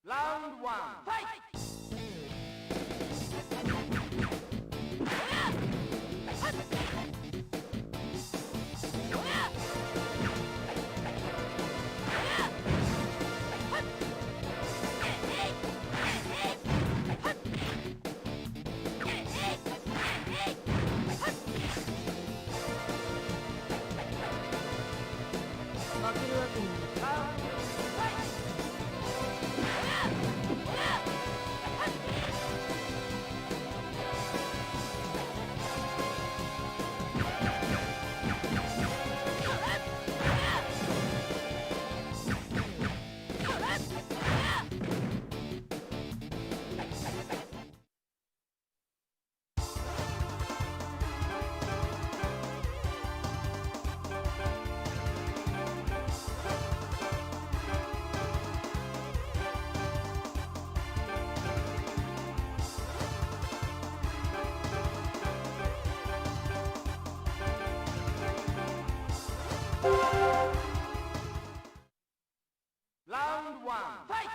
Round one, fight! Round one, fight!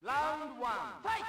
Round one, fight!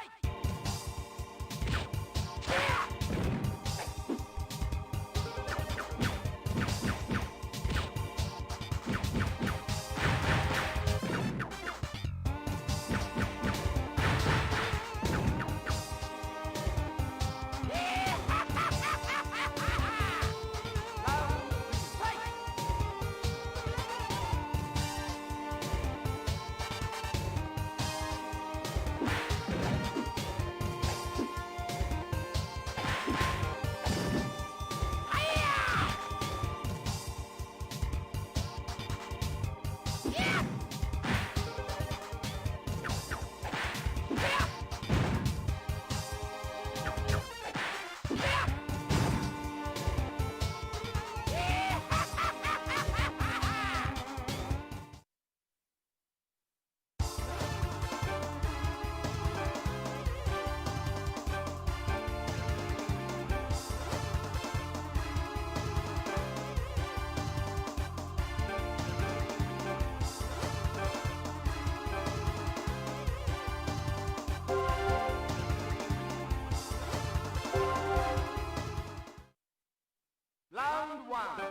Round one,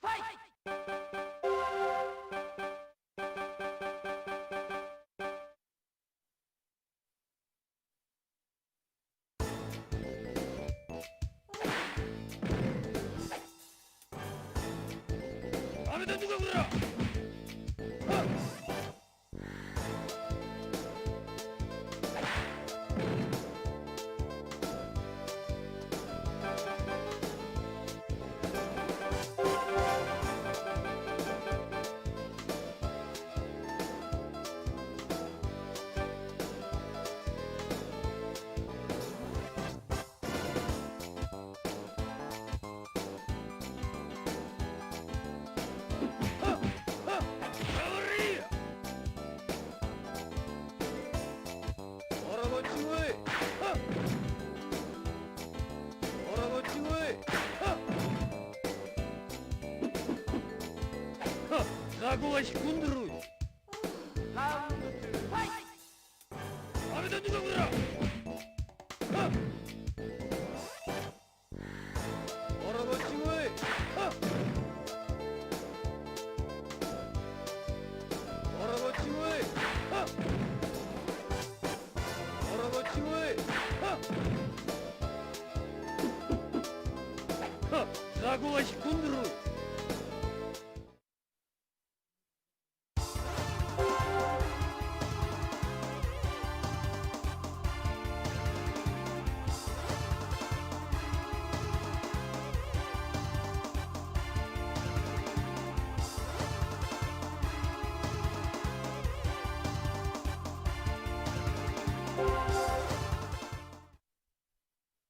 fight! 「ザコが引っ込んでる。ラウンド2ファイト。ダメだんじゃこら。ほらこっち来い。ほらこっち来い。ほらこっち来い。ザコが引っ込んでる。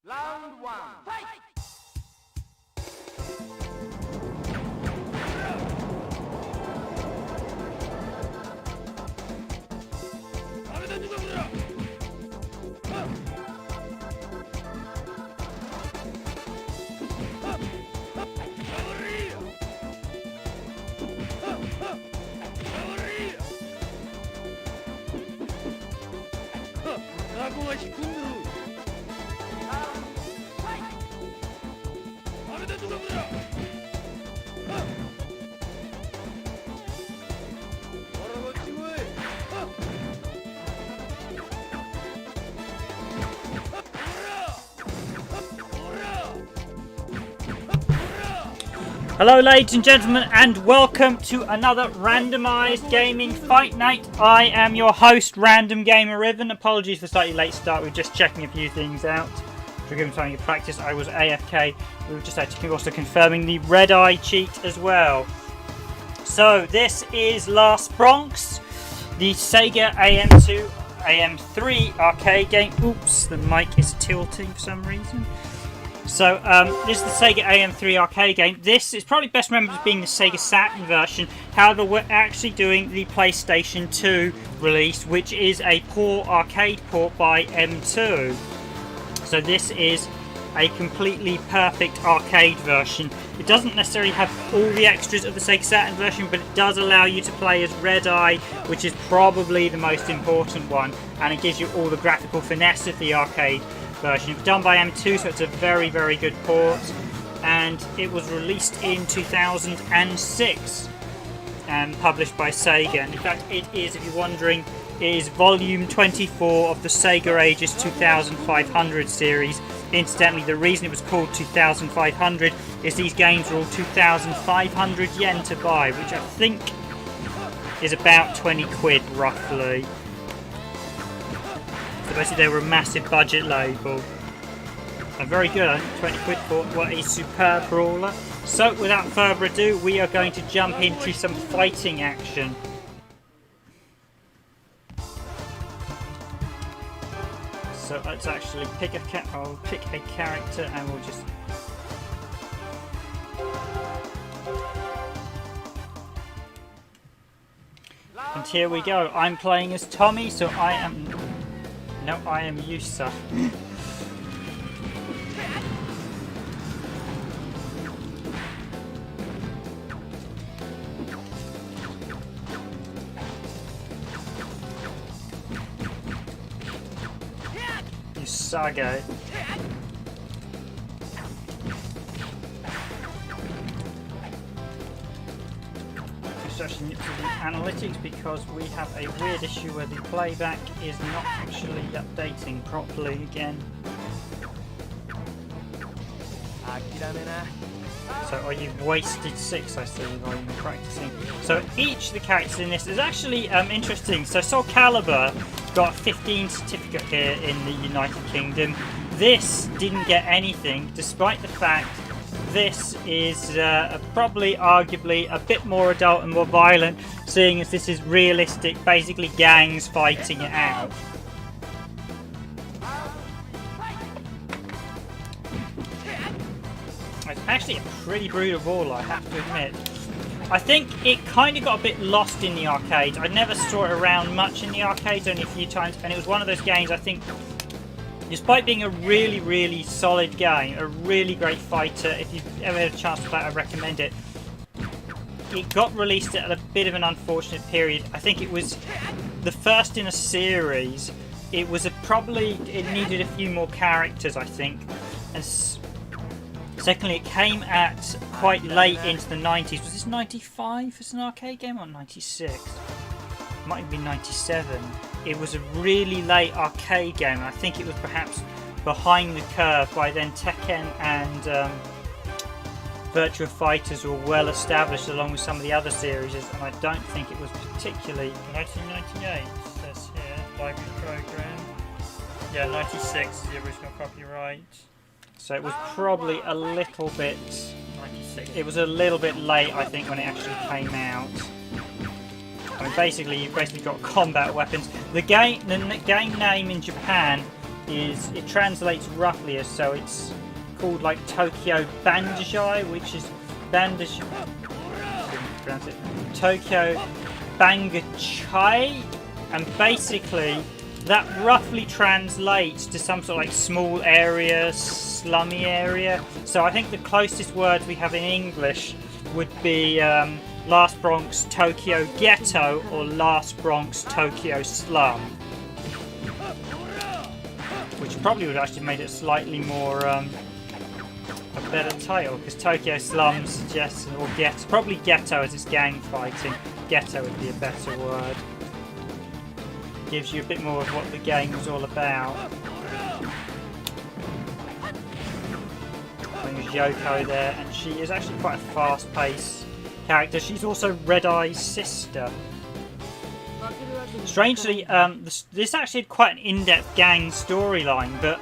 Round 1 fight. ダメだんじゃこら。ザコが引っ込んでる。ダメだんじゃこら。ほらこっち来い。Hello ladies and gentlemen, and welcome to another Randomised Gaming Fight Night. I am your host, Random Gamer Riven. Apologies for the slightly late start, we were just checking a few things out. To give time to practice, I was AFK. We were just actually also confirming the red eye cheat as well. So this is Last Bronx, the Sega AM2, AM3 arcade game. Oops, the mic is tilting for some reason. So, this is the Sega AM3 arcade game. This is probably best remembered as being the Sega Saturn version. However, we're actually doing the PlayStation 2 release, which is a poor arcade port by M2. So this is a completely perfect arcade version. It doesn't necessarily have all the extras of the Sega Saturn version, but it does allow you to play as Red Eye, which is probably the most important one. And it gives you all the graphical finesse of the arcade version. It's done by M2, so it's a very, very good port, and it was released in 2006 and published by Sega. And in fact, it is, if you're wondering, it is volume 24 of the Sega Ages 2500 series. Incidentally, the reason it was called 2500 is these games are all 2,500 yen to buy, which I think is about 20 quid roughly. So basically they were a massive budget label. And very good, I think 20 quid for what a superb brawler. So without further ado, we are going to jump into some fighting action. So let's actually pick I'll pick a character and we'll just... And here we go. I'm playing as Tommy, so I am... No, I am Yusa. Usage. Actually nip to the analytics because we have a weird issue where the playback is not actually updating properly again. So you've wasted 6, I see, while you've been practicing. So each of the characters in this is actually interesting. So Soul Calibur got a 15 certificate here in the United Kingdom. This didn't get anything, despite the fact this is probably arguably a bit more adult and more violent, seeing as this is realistic, basically gangs fighting it out. It's actually a pretty brutal ball, I have to admit. I think it kind of got a bit lost in the arcade. I never saw it around much in the arcade, only a few times, and it was one of those games I think, despite being a really, really solid game, a really great fighter, if you've ever had a chance to play it, I recommend it. it got released at a bit of an unfortunate period. I think it was the first in a series. It was it needed a few more characters, I think. And secondly, it came at quite late into the 90s. Was this 95 as an arcade game or 96? Might have been 97. It was a really late arcade game, and I think it was perhaps behind the curve. By then Tekken and Virtua Fighters were well established along with some of the other series, and I don't think it was particularly 1998 says here, library program. Yeah, 96 is the original copyright. So it was probably a little bit 96. It was a little bit late, I think, when it actually came out. I mean, basically you've got combat weapons. The game name in Japan it translates roughly as so it's called like Tokyo Bangaichi, which is Tokyo Bangaichi, and basically that roughly translates to some sort of like small area, slummy area. So I think the closest words we have in English would be Last Bronx Tokyo Ghetto or Last Bronx Tokyo Slum, which probably would actually made it slightly more a better title, because Tokyo Slum suggests, or ghetto, probably ghetto as it's gang fighting. Ghetto would be a better word. Gives you a bit more of what the game was all about. There's Yoko there, and she is actually quite a fast-paced character. She's also Red Eye's sister. Strangely, this actually had quite an in-depth gang storyline, but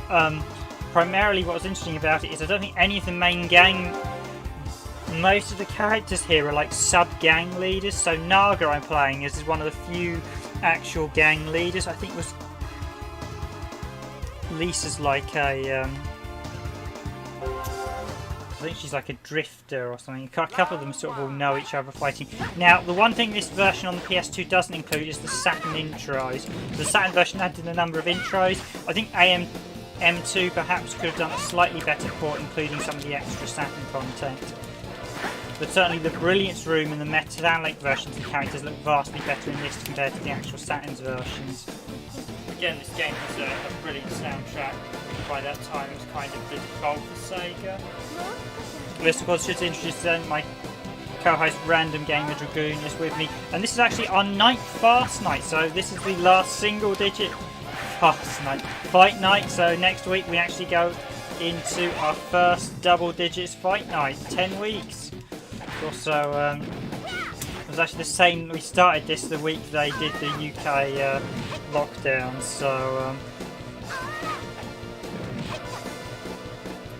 primarily what was interesting about it is I don't think any of the main gang, most of the characters here are like sub-gang leaders. So Naga I'm playing is one of the few actual gang leaders. I think was Lisa's like a I think she's like a drifter or something. A couple of them sort of all know each other fighting. Now, the one thing this version on the PS2 doesn't include is the Saturn intros. The Saturn version added a number of intros. I think AM3 perhaps could have done a slightly better port, including some of the extra Saturn content. But certainly the Brilliance Room and the metallic versions of the characters look vastly better in this compared to the actual Saturn's versions. Again, this game has a brilliant soundtrack. By that time it was kind of the default for Sega. This of course should introduce my co-host Random Gamer Dragoon is with me, and this is actually our 9th fast night, so this is the last single digit fast night, fight night. So next week we actually go into our first double digits fight night, 10 weeks. Also it was actually the same, we started this the week they did the UK lockdown, so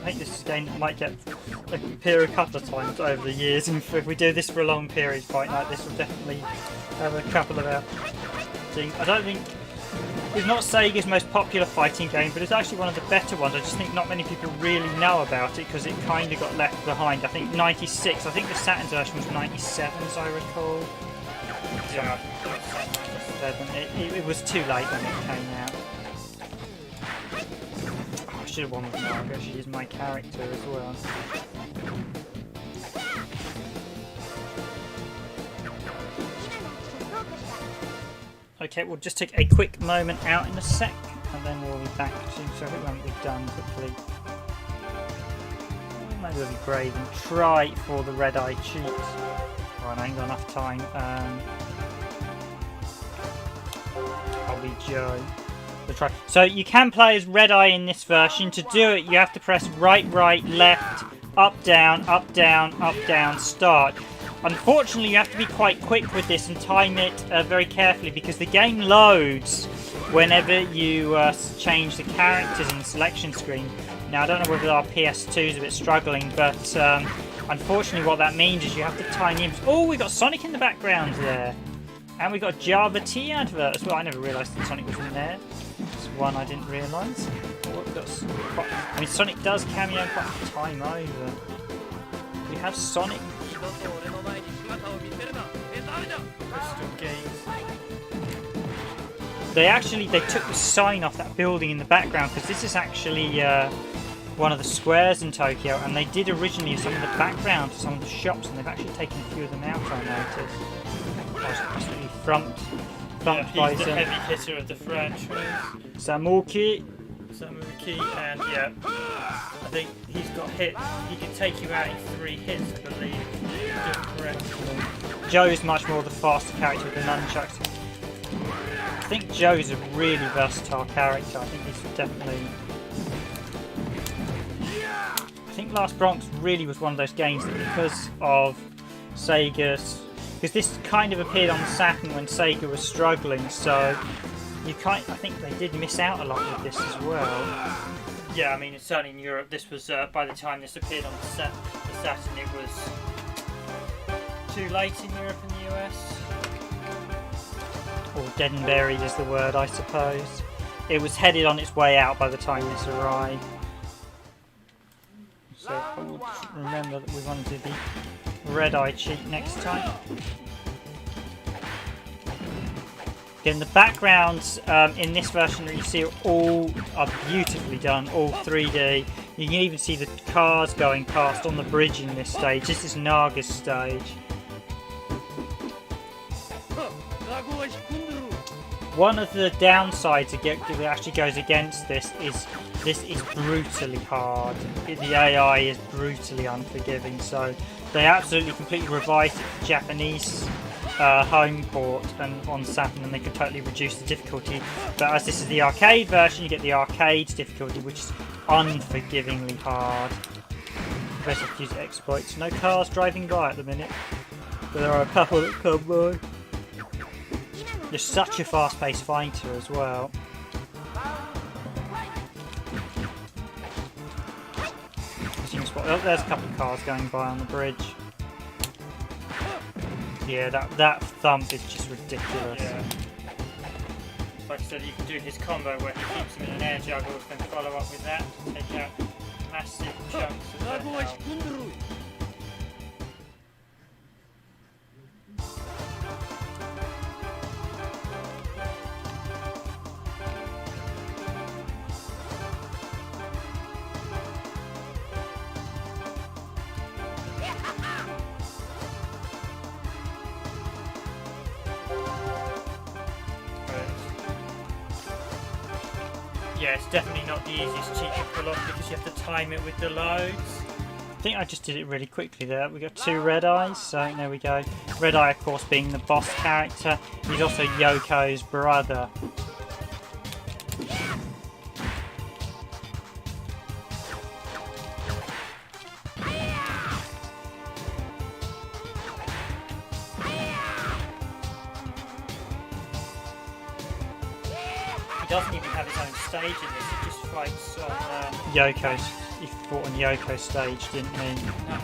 I think this game might appear a couple of times over the years, and if we do this for a long period fight night, this will definitely have a couple of outings. I don't think it's not Sega's most popular fighting game, but it's actually one of the better ones. I just think not many people really know about it because it kind of got left behind. I think 96, I think the Saturn version was 97 as I recall. Yeah, 97. It was too late when it came out. I should have won with Margaret, she is my character as well. Okay, we'll just take a quick moment out in a sec, and then we'll be back to, so it won't be done quickly. Maybe we'll be brave and try for the red eye cheat. Right, I ain't got enough time. I'll be Joe. Try. So you can play as Red Eye in this version. To do it, you have to press right, left, up, down, start. Unfortunately, you have to be quite quick with this and time it very carefully, because the game loads whenever you change the characters in the selection screen. Now, I don't know whether our PS2 is a bit struggling, but unfortunately what that means is you have to time the image. Oh, we got Sonic in the background there. And we got a Java T advert as well. I never realised that Sonic was in there. It's one I didn't realise. I mean, Sonic does cameo quite a time over. We have Sonic. They took the sign off that building in the background, because this is actually one of the squares in Tokyo, and they did originally some of the background to some of the shops, and they've actually taken a few of them out, I noticed. I was absolutely thumped by he's the heavy hitter of the franchise. Samuki. And yeah, I think he's got hit. He could take you out in 3 hits, I believe. Correctly. Joe's much more the faster character with the nunchucks. I think Joe's a really versatile character. I think he's definitely... I think Last Bronx really was one of those games that, because of Sega's... Because this kind of appeared on the Saturn when Sega was struggling, so I think they did miss out a lot with this as well. Yeah, I mean, it's certainly in Europe. This was by the time this appeared on the Saturn, it was too late in Europe and the US. Or dead and buried is the word, I suppose. It was headed on its way out by the time this arrived. So I will just remember that we want to do the red-eye cheat next time. Again, the backgrounds in this version that you see are beautifully done, all 3D. You can even see the cars going past on the bridge in this stage. This is Naga's stage. One of the downsides that actually goes against this is brutally hard. The AI is brutally unforgiving, so they absolutely completely revised it for Japanese home port and on Saturn, and they could totally reduce the difficulty. But as this is the arcade version, you get the arcade difficulty, which is unforgivingly hard. Best to use exploits. No cars driving by at the minute, but there are a couple that come by. There's such a fast-paced fighter as well. Oh, there's a couple of cars going by on the bridge. Yeah, that thump is just ridiculous. Yeah. Like I said, you can do his combo where he keeps him in an air juggle, then follow up with that to take out massive chunks of their health. Yeah, it's definitely not the easiest cheat to pull off because you have to time it with the loads. I think I just did it really quickly there. We got 2 red eyes, so there we go. Red Eye, of course, being the boss character. He's also Yoko's brother. He doesn't even have his own stage in this, he just fights on... Yoko's. He fought on Yoko's stage, didn't he? No,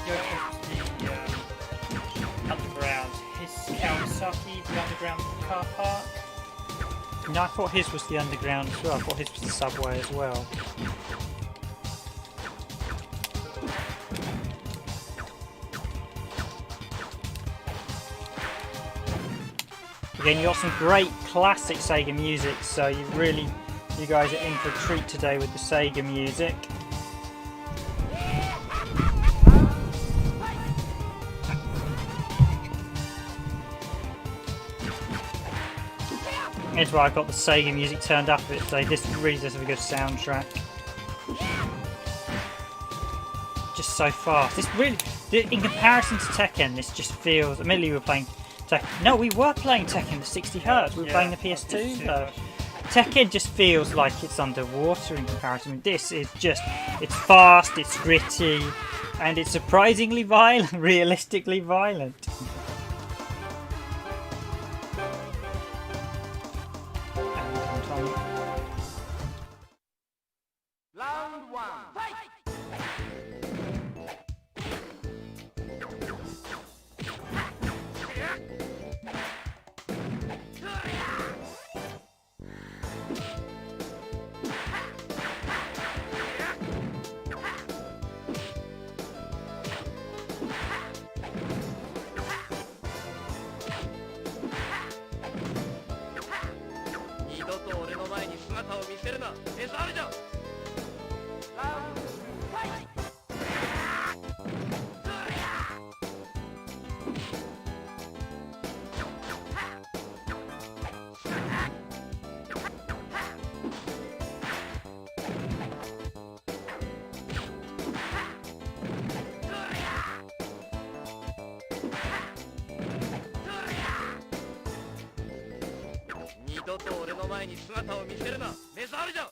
Yoko's the underground. His Kawasaki, the underground car park. No, I thought his was the underground as well. I thought his was the subway as well. Again, you got some great classic Sega music, so you guys are in for a treat today with the Sega music. Here's why I've got the Sega music turned up a bit today. This really does have a good soundtrack. Just so fast. This really, in comparison to Tekken, this just feels. Admittedly, we were playing Tekken. No, we were playing Tekken at 60 Hz. We were playing the PS2 though. Tekken just feels like it's underwater in comparison. I mean, this is just, it's fast, it's gritty, and it's surprisingly violent, realistically violent. Round 1, fight! Round 々と俺の前に姿を見せるな、目障りだ。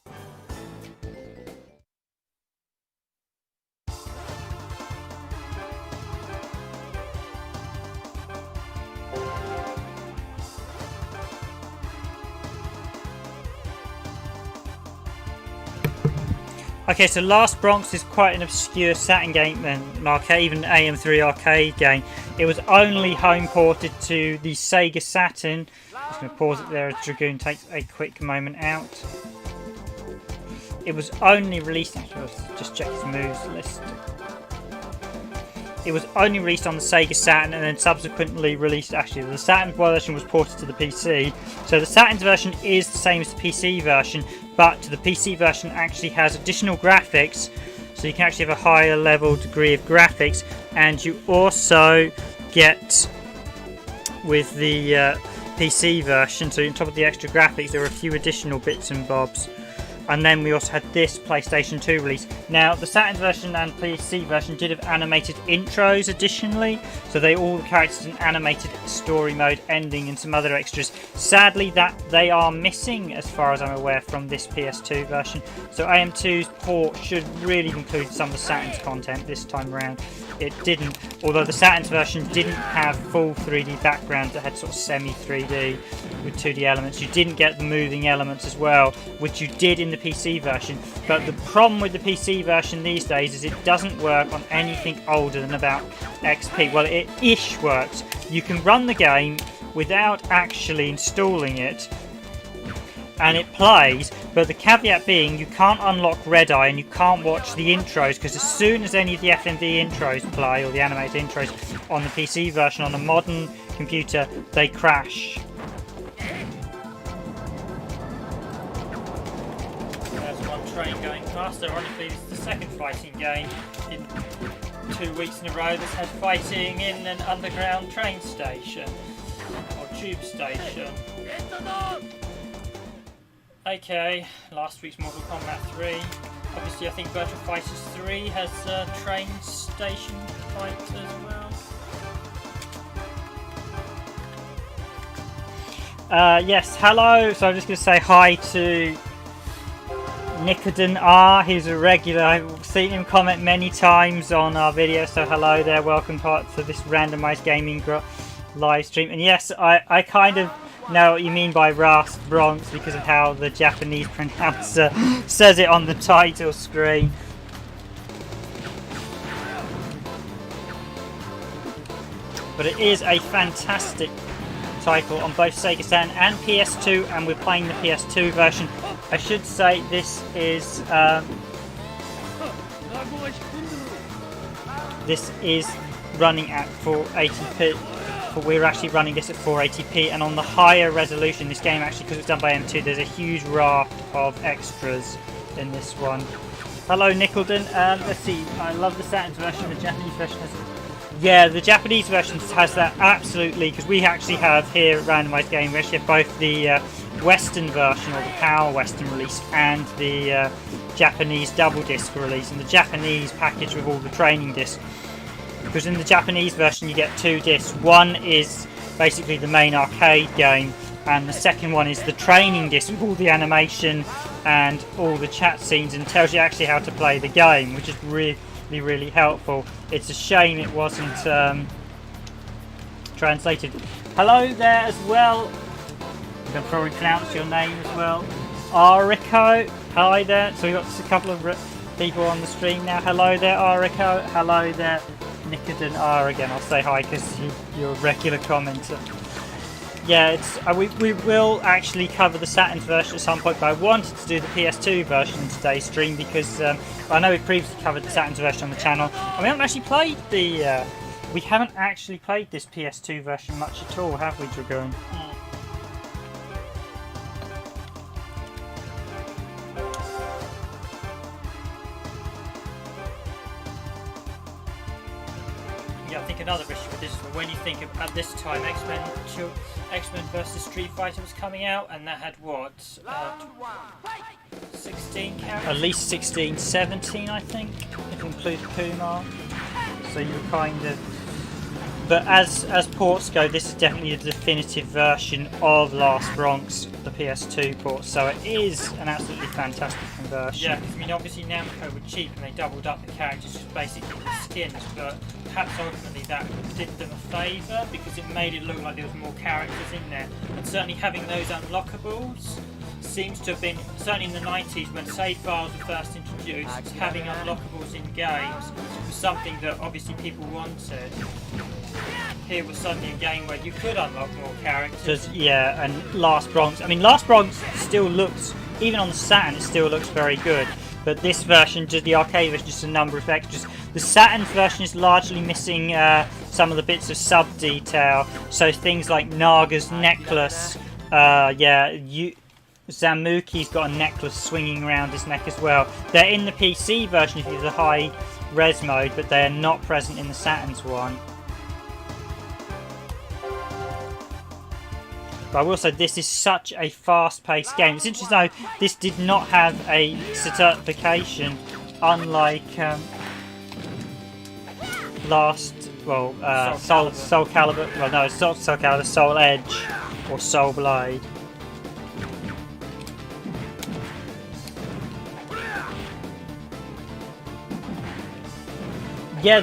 Okay, so Last Bronx is quite an obscure Saturn game, an arcade, even an AM3 arcade game. It was only home ported to the Sega Saturn. Just going to pause it there as Dragoon takes a quick moment out. It was only released, actually let's just check his moves list. It was only released on the Sega Saturn and then subsequently released, actually the Saturn version was ported to the PC. So the Saturn's version is the same as the PC version, but the PC version actually has additional graphics, so you can actually have a higher level degree of graphics, and you also get with the PC version, so on top of the extra graphics there are a few additional bits and bobs. And then we also had this PlayStation 2 release. Now the Saturn version and PC version did have animated intros additionally, so all the characters in animated story mode, ending and some other extras. Sadly that they are missing as far as I'm aware from this PS2 version, so AM2's port should really include some of the Saturn's content this time around. It didn't, although the Saturn's version didn't have full 3D backgrounds, it had sort of semi 3D with 2D elements. You didn't get the moving elements as well, which you did in the PC version, but the problem with the PC version these days is it doesn't work on anything older than about XP. Well, it ish works. You can run the game without actually installing it and it plays, but the caveat being you can't unlock Red Eye and you can't watch the intros, because as soon as any of the FMV intros play, or the animated intros on the PC version on a modern computer, they crash. Train going past. Ironically, this is the second fighting game in 2 weeks in a row that's had fighting in an underground train station or tube station. Okay, last week's Mortal Kombat 3. Obviously, I think Virtual Fighters 3 has a train station fight as well. Yes, hello. So I'm just going to say hi to Nicodon R, he's a regular. I've seen him comment many times on our videos, so hello there, welcome to this randomised gaming live stream. And yes, I kind of know what you mean by Last Bronx because of how the Japanese pronouncer says it on the title screen. But it is a fantastic title on both Sega Saturn and PS2, and we're playing the PS2 version. I should say this is running at 480p. But we're actually running this at 480p, and on the higher resolution, this game actually, because it's done by M2, there's a huge raft of extras in this one. Hello, Nickeldon. Let's see. I love the Saturn's version. The Japanese version has. Yeah, the Japanese version has that absolutely, because we actually have here at Randomised Gaming, we actually have both the Western version, or the PAL Western release, and the Japanese double disc release, and the Japanese package with all the training discs. Because in the Japanese version you get 2 discs. One is basically the main arcade game, and the second one is the training disc with all the animation and all the chat scenes, and tells you actually how to play the game, which is really helpful. It's a shame it wasn't translated. Hello there as well. I can probably pronounce your name as well. Arico. Hi there. So we've got just a couple of people on the stream now. Hello there, Arico. Hello there, Nicodon R again. I'll say hi because you're a regular commenter. Yeah, it's we will actually cover the Saturn's version at some point, but I wanted to do the PS2 version in today's stream because I know we previously covered the Saturn's version on the channel, and we haven't actually played this PS2 version much at all, have we, Dragoon? I think another issue with this is when you think at this time X-Men vs Street Fighter was coming out, and that had what, 16 characters? At least 16, 17 I think, if you include Kumar. So you kind of But as ports go, this is definitely the definitive version of Last Bronx, the PS2 port. So it is an absolutely fantastic conversion. Yeah, because I mean, obviously Namco were cheap and they doubled up the characters, just basically the skins. But perhaps ultimately that did them a favour because it made it look like there was more characters in there. And certainly having those unlockables seems to have been, certainly in the 90s when save files were first introduced, having unlockables in games was something that obviously people wanted. Here was suddenly a game where you could unlock more characters. Yeah, and Last Bronx, I mean Last Bronx still looks, even on the Saturn it still looks very good, but this version, just the arcade version, just a number of extras. The Saturn's version is largely missing some of the bits of sub detail, so things like Naga's necklace, Zamuki's got a necklace swinging around his neck as well. They're in the PC version if you have the high res mode, but they're not present in the Saturn's one. But I will say this is such a fast-paced game. It's interesting to know this did not have a certification, unlike Soul Calibur. Well, no, it's not Soul Calibur, Soul Edge or Soul Blade. Yeah,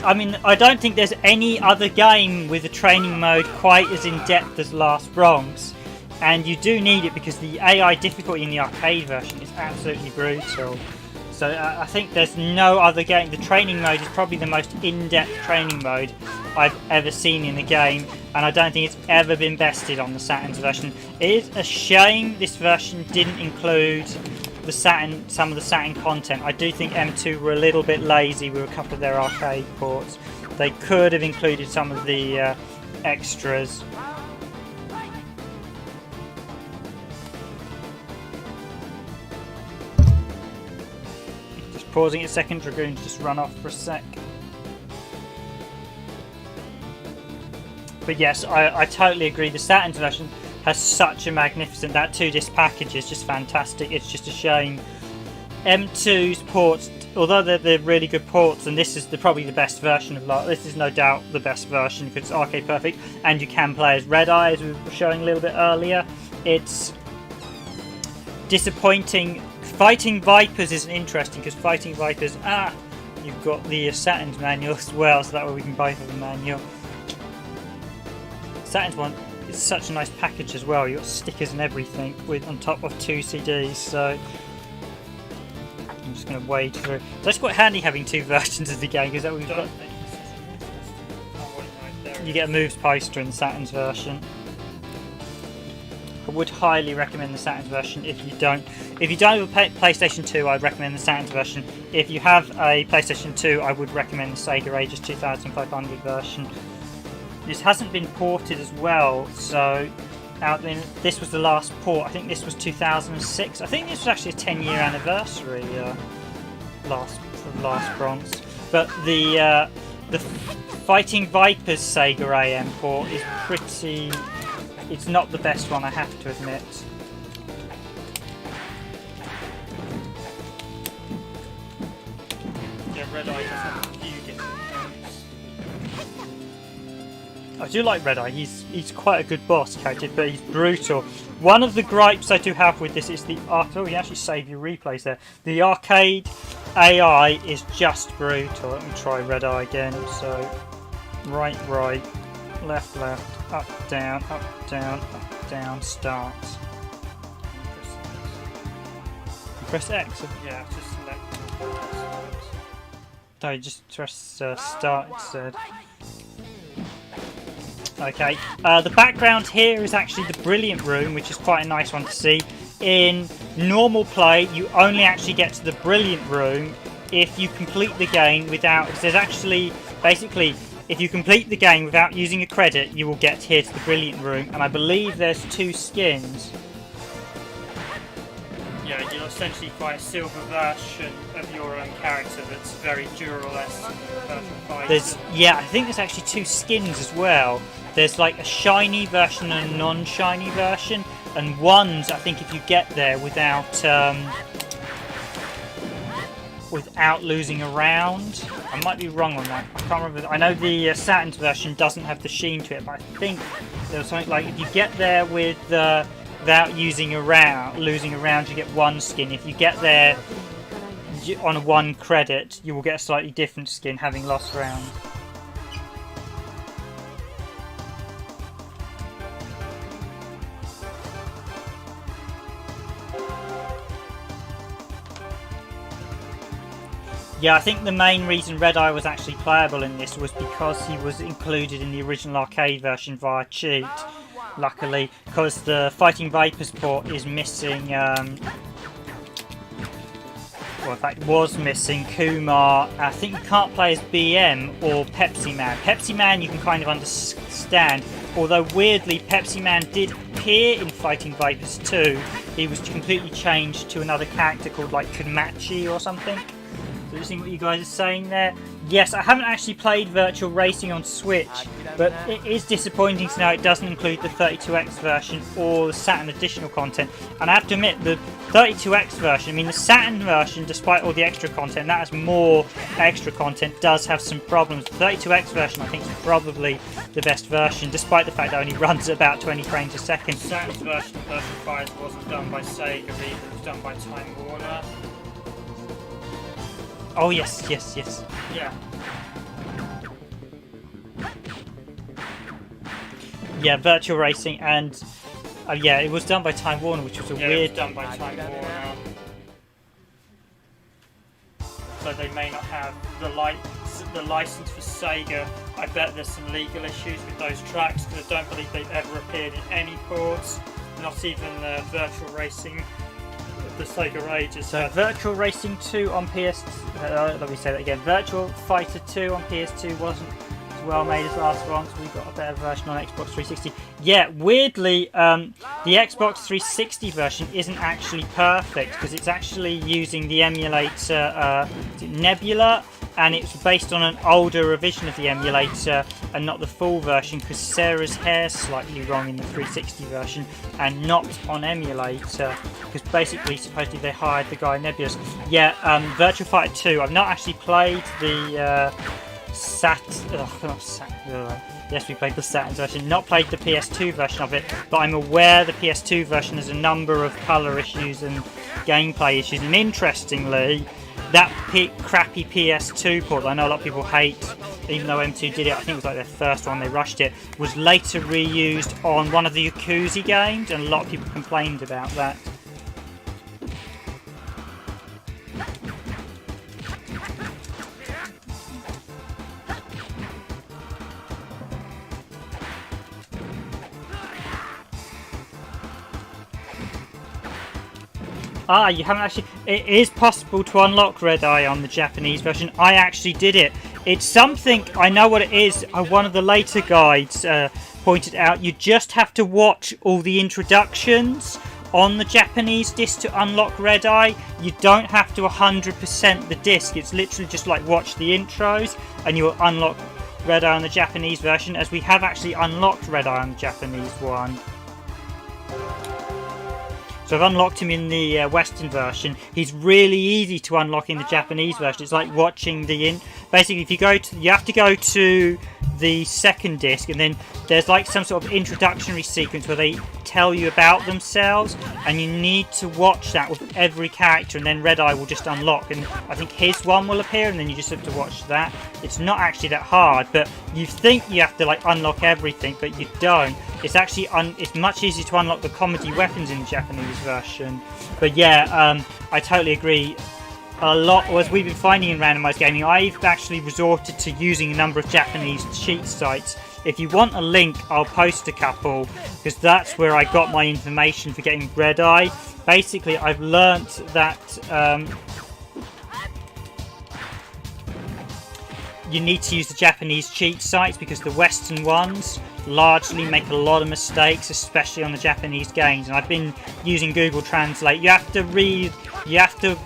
I mean, I don't think there's any other game with a training mode quite as in-depth as Last Bronx. And you do need it because the AI difficulty in the arcade version is absolutely brutal. So I think there's no other game. The training mode is probably the most in-depth training mode I've ever seen in the game. And I don't think it's ever been bested on the Saturn's version. It is a shame this version didn't include the Saturn, some of the Saturn content. I do think M2 were a little bit lazy with a couple of their arcade ports. They could have included some of the extras. Just pausing a second, Dragoon just run off for a sec. But yes, I totally agree. The Saturn's version has such a magnificent, that 2-disc package is just fantastic. It's just a shame M2's ports, although they're really good ports, and this is probably the best version of this is no doubt the best version because it's arcade perfect and you can play as Red Eye, as we were showing a little bit earlier. It's disappointing. Fighting Vipers isn't interesting because Fighting Vipers, you've got the Saturn's manual as well, so that way we can both have the manual. Saturn's one, it's such a nice package as well. You've got stickers and everything with on top of 2 CDs, so I'm just going to wade through. So it's quite handy having 2 versions of the game because we've got, you get a moves poster in the Saturn's version. I would highly recommend the Saturn's version if you don't have a PlayStation 2. I'd recommend the Saturn's version. If you have a PlayStation 2, I would recommend the Sega Ages 2500 version. This hasn't been ported as well, so this was the last port. I think this was 2006. I think this was actually a 10-year anniversary Last Bronx. But the Fighting Vipers Sega AM port is pretty. It's not the best one, I have to admit. Yeah, Red Eye has a few different modes. I do like Red Eye. He's quite a good boss character, but he's brutal. One of the gripes I do have with this is the oh, you actually save your replays there. The arcade AI is just brutal. Let me try Red Eye again. So right, left, up, down, start. Press X. Yeah, just select. No, just press start instead. Okay, the background here is actually the Brilliant Room, which is quite a nice one to see. In normal play, you only actually get to the Brilliant Room if you complete the game without. There's actually basically, if you complete the game without using a credit, you will get here to the Brilliant Room, and I believe there's 2 skins. Yeah, you're essentially quite a silver version of your own character that's very Dural-esque. Yeah, I think there's actually 2 skins as well. There's like a shiny version and a non-shiny version, and one's, I think, if you get there without without losing a round. I might be wrong on that. I can't remember. I know the Saturn's version doesn't have the sheen to it, but I think there was something like if you get there with without losing a round, you get one skin. If you get there on 1 credit, you will get a slightly different skin having lost round. Yeah, I think the main reason Red Eye was actually playable in this was because he was included in the original arcade version via cheat. Luckily, because the Fighting Vipers port is missing, well, in fact, was missing Kumar. I think you can't play as BM or Pepsi Man. Pepsi Man you can kind of understand, although weirdly Pepsi Man did appear in Fighting Vipers 2. He was completely changed to another character called like Kunmachi or something. So you see what you guys are saying there? Yes, I haven't actually played Virtual Racing on Switch, but it is disappointing to know it doesn't include the 32X version or the Saturn additional content. And I have to admit, the 32X version, I mean the Saturn version, despite all the extra content, that has more extra content, does have some problems. The 32X version I think is probably the best version, despite the fact that it only runs at about 20 frames a second. Saturn's version of Virtual Fighters wasn't done by Sega either, it was done by Time Warner. Oh yes. Yeah. Yeah, Virtual Racing and yeah, it was done by Time Warner, which was a weird. It was done by Time Warner. So they may not have the license for Sega. I bet there's some legal issues with those tracks because I don't believe they've ever appeared in any ports, not even Virtual Racing. The Sega Ages. So Virtual Racing 2 on let me say that again. Virtual Fighter 2 on PS2 wasn't as well made as Last Bronx. We got a better version on Xbox 360. Yeah, weirdly, the Xbox 360 version isn't actually perfect because it's actually using the emulator Nebula, and it's based on an older revision of the emulator and not the full version because Sarah's hair's slightly wrong in the 360 version and not on emulator because basically supposedly they hired the guy Nebulous. Yeah, Virtua Fighter 2, I've not actually played the yes, we played the Saturn version, not played the PS2 version of it, but I'm aware the PS2 version has a number of colour issues and gameplay issues, and interestingly, that crappy PS2 port that I know a lot of people hate, even though M2 did it, I think it was like their first one, they rushed it, was later reused on one of the Yakuza games, and a lot of people complained about that. Ah, you haven't actually... It is possible to unlock Red Eye on the Japanese version. I actually did it. It's something... I know what it is. One of the later guides pointed out. You just have to watch all the introductions on the Japanese disc to unlock Red Eye. You don't have to 100% the disc. It's literally just like watch the intros and you'll unlock Red Eye on the Japanese version, as we have actually unlocked Red Eye on the Japanese one. So I've unlocked him in the Western version. He's really easy to unlock in the Japanese version. It's like watching the basically, if you go to, you have to go to the second disc, and then there's like some sort of introductory sequence where they tell you about themselves, and you need to watch that with every character, and then Red Eye will just unlock, and I think his one will appear, and then you just have to watch that. It's not actually that hard, but you think you have to like unlock everything, but you don't. It's actually it's much easier to unlock the comedy weapons in the Japanese version. But yeah, I totally agree. A lot, as we've been finding in Randomised Gaming, I've actually resorted to using a number of Japanese cheat sites. If you want a link, I'll post a couple, because that's where I got my information for getting Red Eye. Basically, I've learnt that you need to use the Japanese cheat sites, because the Western ones largely make a lot of mistakes, especially on the Japanese games. And I've been using Google Translate. You have to read, you have to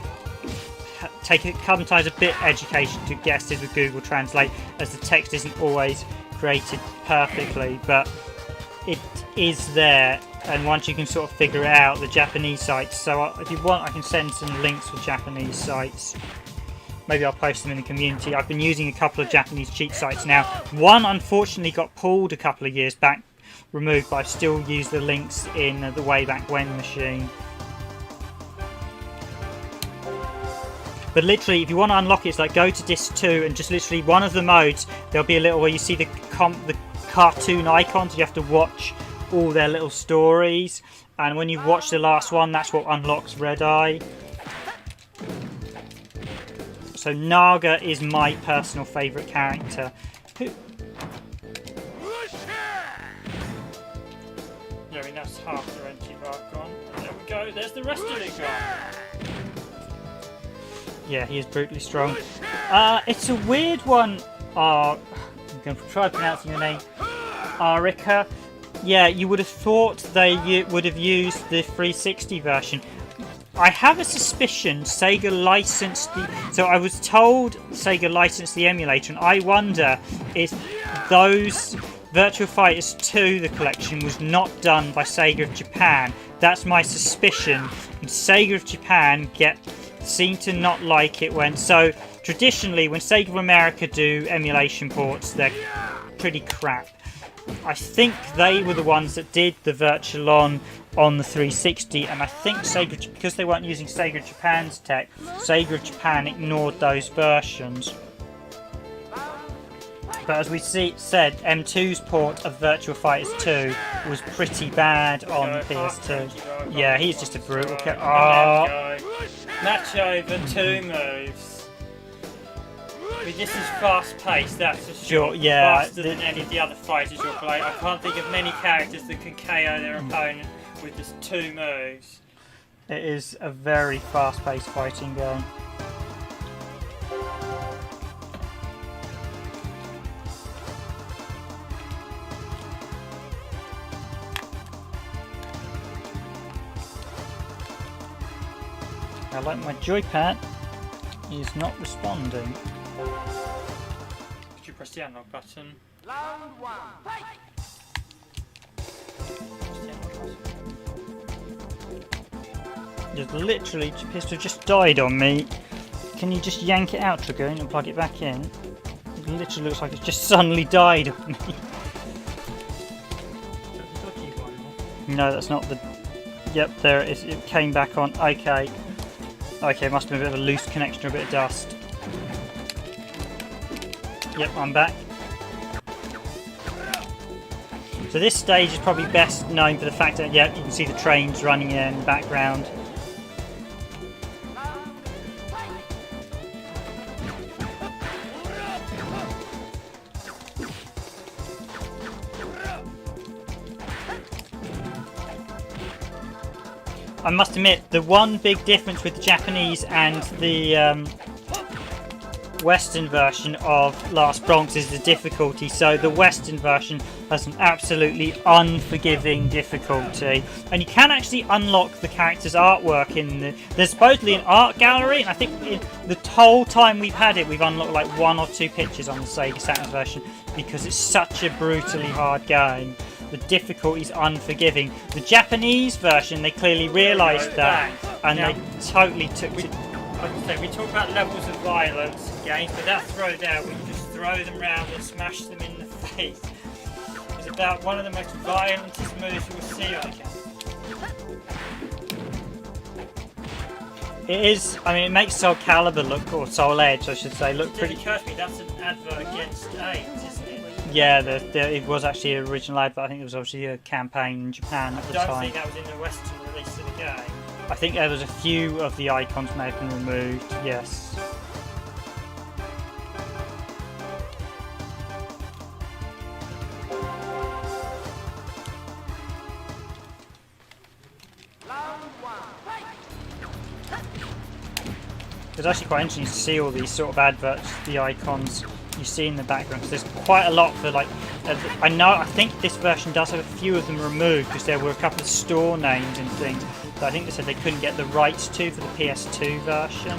take it sometimes a bit education to get this with Google Translate, as the text isn't always created perfectly, but it is there, and once you can sort of figure it out, the Japanese sites. So if you want, I can send some links for Japanese sites. maybe I'll post them in the community. I've been using a couple of Japanese cheat sites now. One unfortunately got pulled a couple of years back, removed, but I've still used the links in the Wayback When machine. But literally, if you want to unlock it, it's like go to disc 2 and just literally one of the modes, there'll be a little where you see the cartoon icons. You have to watch all their little stories, and when you watch the last one, that's what unlocks Red Eye. So Naga is my personal favourite character. Yeah, I mean that's half the entry bar gone. There we go, there's the rest of it gone. Yeah, he is brutally strong. It's a weird one. I'm going to try pronouncing your name. Arika. Yeah, you would have thought they would have used the 360 version. I have a suspicion Sega licensed the... So I was told Sega licensed the emulator, and I wonder if those Virtua Fighters 2, the collection, was not done by Sega of Japan. That's my suspicion. And Sega of Japan seem to not like it when... So, traditionally, when Sega of America do emulation ports, they're pretty crap. I think they were the ones that did the Virtualon on the 360, and I think Sega, because they weren't using Sega of Japan's tech, Sega of Japan ignored those versions. But as we said, M2's port of Virtua Fighters 2 was pretty bad on the PS2. Yeah, he's just a brutal character. Oh. Match over 2 moves. I mean, this is fast paced, that's for sure. Yeah, faster than any of the other fighters you'll play. I can't think of many characters that can KO their opponent with just 2 moves. It is a very fast paced fighting game. I like my joypad. He's not responding. Could you press the unlock button? Round 1, fight! Just literally, pistol just died on me. Can you just yank it out, Dragoon, and plug it back in? It literally looks like it's just suddenly died on me. No, that's not the... Yep, there it is. It came back on. Okay. Okay, must have been a bit of a loose connection or a bit of dust. Yep, I'm back. So this stage is probably best known for the fact that, yeah, you can see the trains running in the background. I must admit, the one big difference with the Japanese and the Western version of Last Bronx is the difficulty. So the Western version has an absolutely unforgiving difficulty, and you can actually unlock the character's artwork in there's supposedly an art gallery, and I think in the whole time we've had it, we've unlocked like 1 or 2 pictures on the Sega Saturn version because it's such a brutally hard game. The difficulty's unforgiving. The Japanese version, they clearly realised that, and now, they totally took it. Like I say, we talk about levels of violence in games, but that throwdown where you just throw them around and smash them in the face is about one of the most violentest moves you'll see on a game. It is, I mean, it makes Soul Calibur look, or Soul Edge I should say, look It pretty... occurs to me that's an advert against AIDS, isn't it? Yeah, it was actually an original ad, but I think there was obviously a campaign in Japan at the I don't time. think that was in the Western release of the game. I think there was a few of the icons may have been removed, yes. It's actually quite interesting to see all these sort of adverts, the icons you see in the background, because there's quite a lot for like, I think this version does have a few of them removed because there were a couple of store names and things that I think they said they couldn't get the rights to for the PS2 version.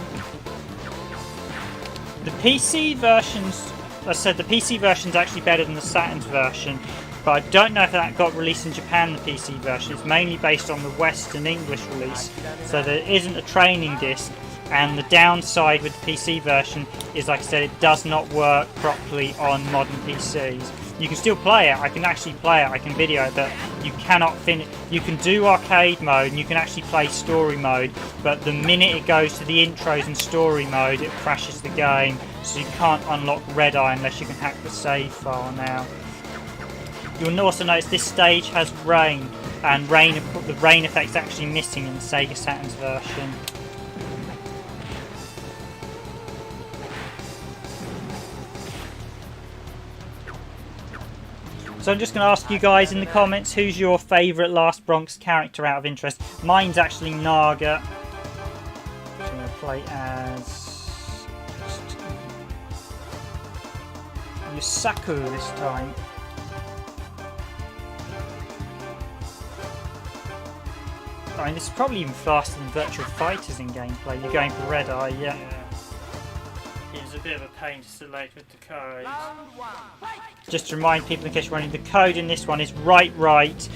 The PC versions, as I said, the PC version's actually better than the Saturn's version, but I don't know if that got released in Japan, the PC version. It's mainly based on the Western English release, so there isn't a training disc. And the downside with the PC version is, like I said, it does not work properly on modern PCs. You can still play it, I can actually play it, I can video it, but you cannot finish. You can do arcade mode and you can actually play story mode, but the minute it goes to the intros and story mode, it crashes the game, so you can't unlock Red Eye unless you can hack the save file now. You'll also notice this stage has rain, and the rain effect's actually missing in the Sega Saturn's version. So I'm just going to ask you guys in the comments, who's your favourite Last Bronx character out of interest? Mine's actually Naga. I'm going to play as Yusaku this time. I mean, this is probably even faster than Virtual Fighters in gameplay. You're going for Red Eye, yeah. It's a bit of a pain to select with the code. Just to remind people, in case you're wondering, the code in this one is right, left,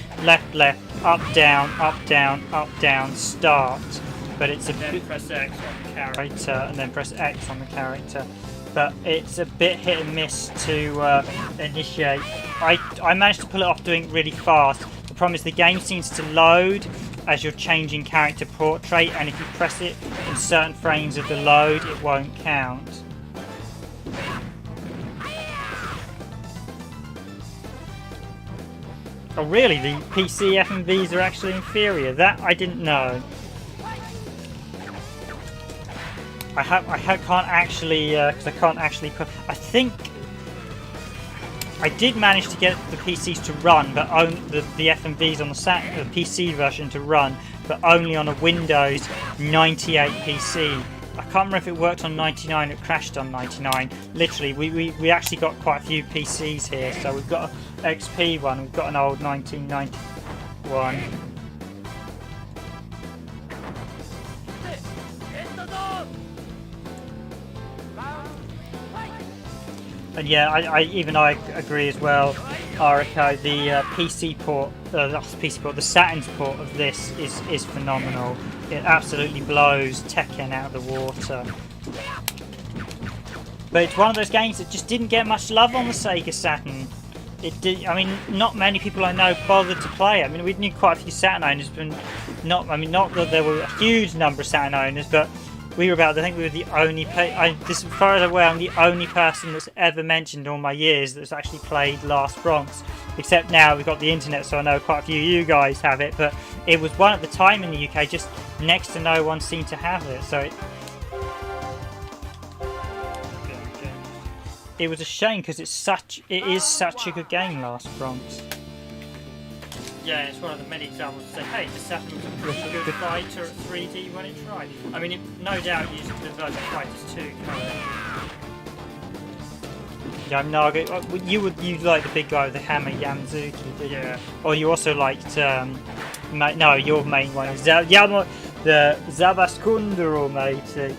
up, down, start. But it's a then press X on the character. and then press X on the character. But it's a bit hit and miss to initiate. I managed to pull it off doing it really fast. The problem is the game seems to load as you're changing character portrait, and if you press it in certain frames of the load, it won't count. Oh really, the PC FMVs are actually inferior? That I didn't know. I can't actually, because I can't actually put... I think I did manage to get the PCs to run, but the FMVs on the PC version to run, but only on a Windows 98 PC. I can't remember if it worked on 99, it crashed on 99. Literally, we actually got quite a few PCs here, so we've got an XP one, we've got an old 1991. And yeah, I agree as well, Ariko. The PC port, the Saturn's port of this is phenomenal. It absolutely blows Tekken out of the water. But it's one of those games that just didn't get much love on the Sega Saturn. It did. I mean, not many people I know bothered to play it. I mean, we knew quite a few Saturn owners, but not that there were a huge number of Saturn owners, but I think we were the only as far as I'm aware, I'm the only person that's ever mentioned in all my years that's actually played Last Bronx. Except now we've got the internet, so I know quite a few of you guys have it, but it was one at the time in the UK, just next to no one seemed to have it, so it was a shame, because it is such a good game, Last Bronx. Yeah, it's one of the many examples to say, hey, the Saturn was a pretty good fighter at 3D when it tried. I mean, it no doubt used the Virtual Fighters 2 code. Yeah, I'm Naga. You like the big guy with the hammer, Yamazuki, did you? Yeah. Or you also liked, no, your main one is the Zabaskundero, matey.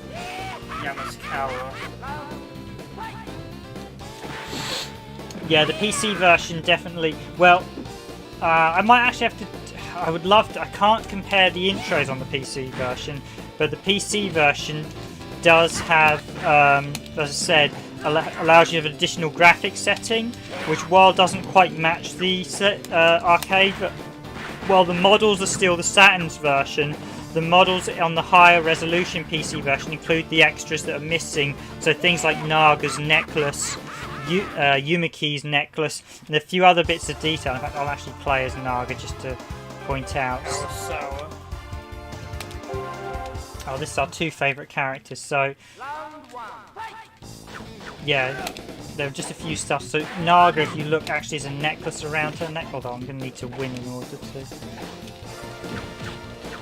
Yamasukawa. Yeah, the PC version definitely. Well, I might actually have to. I would love to. I can't compare the intros on the PC version, but the PC version does have, as I said, allows you an additional graphics setting, which while doesn't quite match the arcade, but while the models are still the Saturn's version, the models on the higher resolution PC version include the extras that are missing. So things like Naga's necklace, Yumiki's necklace, and a few other bits of detail. In fact, I'll actually play as Naga just to point out. Oh, this is our two favourite characters. So yeah, there are just a few stuff. So Naga, if you look, actually has a necklace around her neck. Hold on, I'm going to need to win in order to.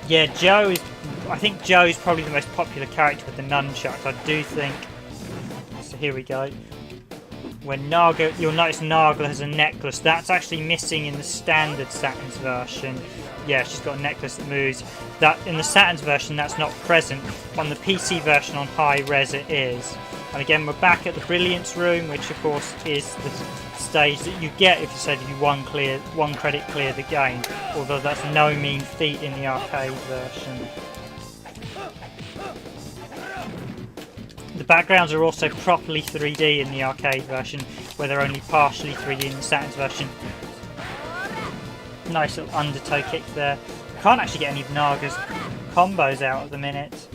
Yeah, I think Joe is probably the most popular character with the nunchucks. I do think. So here we go. When Naga, you'll notice Naga has a necklace. That's actually missing in the standard Saturn's version. Yeah, she's got a necklace that moves. That in the Saturn's version, that's not present. On the PC version on high res, it is. And again, we're back at the Brilliance Room, which of course is the stage that you get if you said you one credit clear the game. Although that's no mean feat in the arcade version. the backgrounds are also properly 3D in the arcade version, where they're only partially 3D in the Saturn's version. Nice little undertow kick there. Can't actually get any of Naga's combos out at the minute.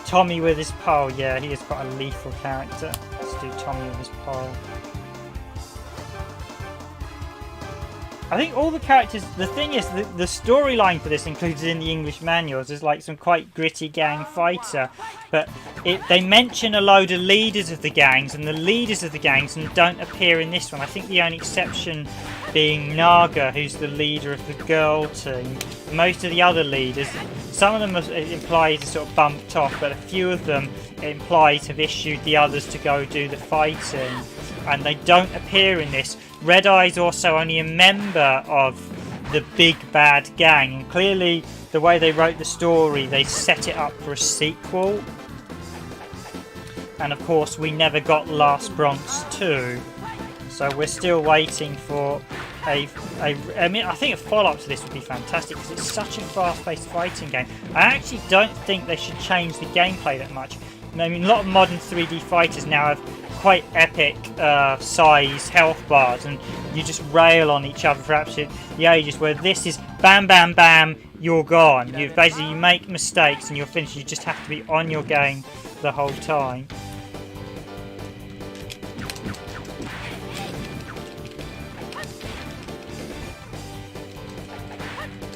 Tommy with his pole, yeah, he is quite a lethal character. Let's do Tommy with his pole. I think all the characters, the thing is, the storyline for this included in the English manuals is like some quite gritty gang fighter, but they mention a load of leaders of the gangs, and the leaders of the gangs don't appear in this one. I think the only exception being Naga, who's the leader of the girl team. Most of the other leaders, some of them are implied to sort of bumped off, but a few of them implied have issued the others to go do the fighting, and they don't appear in this. Red Eye's also only a member of the big bad gang, and clearly the way they wrote the story, they set it up for a sequel. And of course we never got Last Bronx 2, so we're still waiting for I think a follow-up to this would be fantastic, because it's such a fast-paced fighting game. I actually don't think they should change the gameplay that much. I mean, a lot of modern 3D fighters now have quite epic size health bars, and you just rail on each other for absolute the ages, where this is bam bam bam, you're gone. You make mistakes and you're finished. You just have to be on your game the whole time.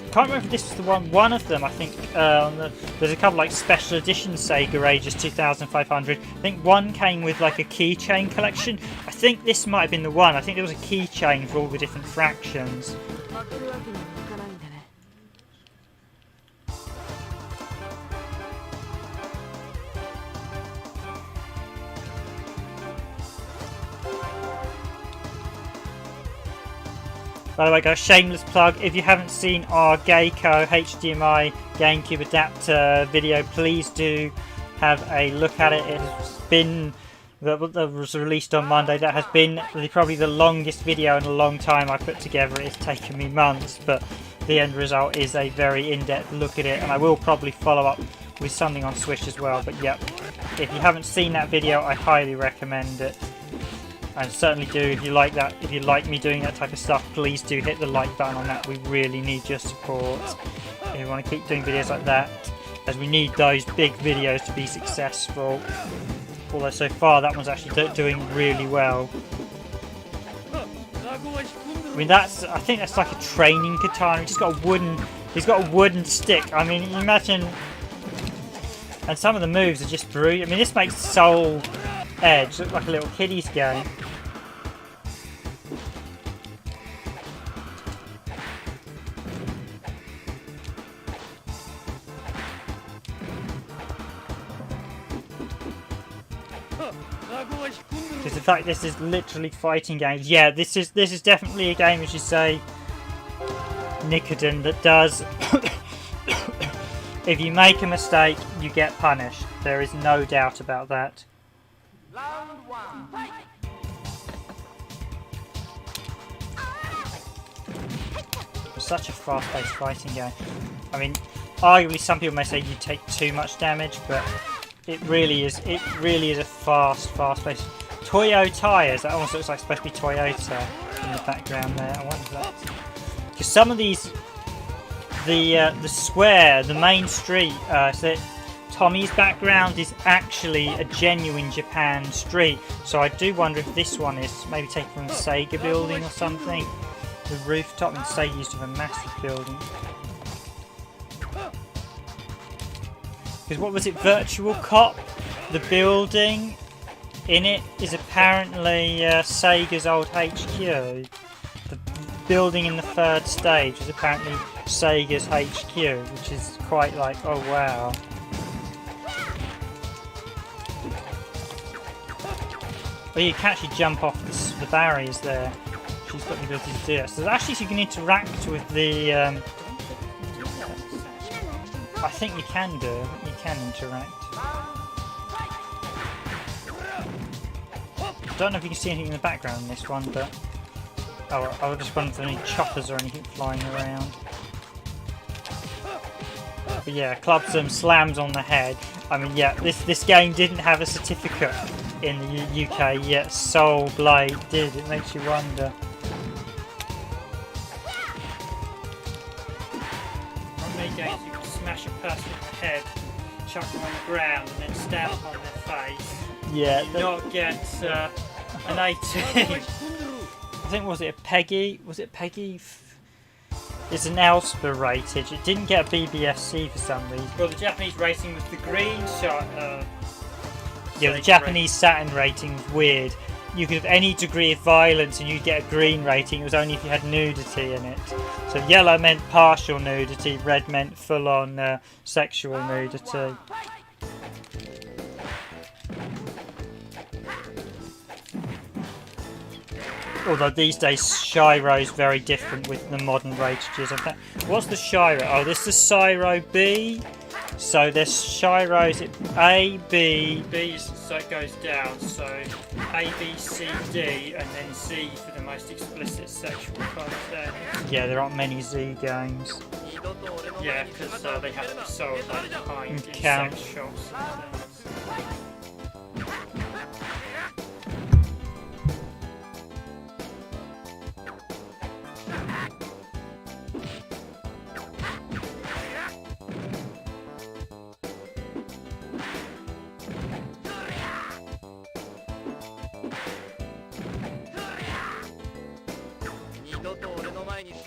I can't remember if this was the one of them. I think there's a couple like special edition Sega Ages 2500. I think one came with like a keychain collection. I think this might have been the one. I think there was a keychain for all the different fractions. By the way guys, shameless plug, if you haven't seen our Geico HDMI GameCube adapter video, please do have a look at it. It has been, that was released on Monday, that has been probably the longest video in a long time I put together. It's taken me months, but the end result is a very in-depth look at it, and I will probably follow up with something on Switch as well. But yep, if you haven't seen that video, I highly recommend it. And certainly do, if you like that, if you like me doing that type of stuff, please do hit the like button on that. We really need your support if you want to keep doing videos like that, as we need those big videos to be successful. Although so far that one's actually doing really well. I mean, I think that's like a training katana. He's got a wooden stick. I mean, imagine. And some of the moves are just brilliant. I mean, this makes Soul Edge look like a little kiddies game. Because the fact this is literally fighting games. Yeah, this is definitely a game, as you say, Nicodem, that does. If you make a mistake, you get punished. There is no doubt about that. It's such a fast-paced fighting game. I mean, arguably some people may say you take too much damage, but it really is a fast-paced. Toyo tires. That almost looks like it's supposed to be Toyota in the background there. I wonder if that's because some of these, the square, the main street. So Tommy's background is actually a genuine Japan street. So I do wonder if this one is maybe taken from the Sega building or something. The rooftop, and Sega used to have a massive building. Because what was it? Virtual Cop? The building in it is apparently Sega's old HQ. The building in the third stage is apparently Sega's HQ, which is quite like, oh wow. But you can actually jump off the barriers there. She's got the ability to do that. So actually you can interact with the... I think you can do it. You can interact. I don't know if you can see anything in the background in this one, but... Oh, I was just wondering if there are any choppers or anything flying around. but yeah, clubs them, slams on the head. I mean, yeah, this game didn't have a certificate in the UK yet. Soul Blade did. It makes you wonder. On many games, you can smash a person in the head, chuck them on the ground, and then stamp on their face. Yeah. You not get an 18. I think, was it Peggy? Was it Peggy? It's an Elsper rated. It didn't get a BBFC for some reason. Well, the Japanese rating was the green shot. Yeah, the Japanese Saturn rating was weird. You could have any degree of violence and you'd get a green rating. It was only if you had nudity in it. So yellow meant partial nudity, red meant full-on sexual nudity. Although these days Shiro's very different with the modern ratages. In fact, what's the Shiro? Oh, this is Shiro B. So there's Shiro's A, B. B is, so it goes down. So A, B, C, D, and then Z for the most explicit sexual content. Yeah, there aren't many Z games. Yeah, because they have to be sold like behind in Count. sex shops and things.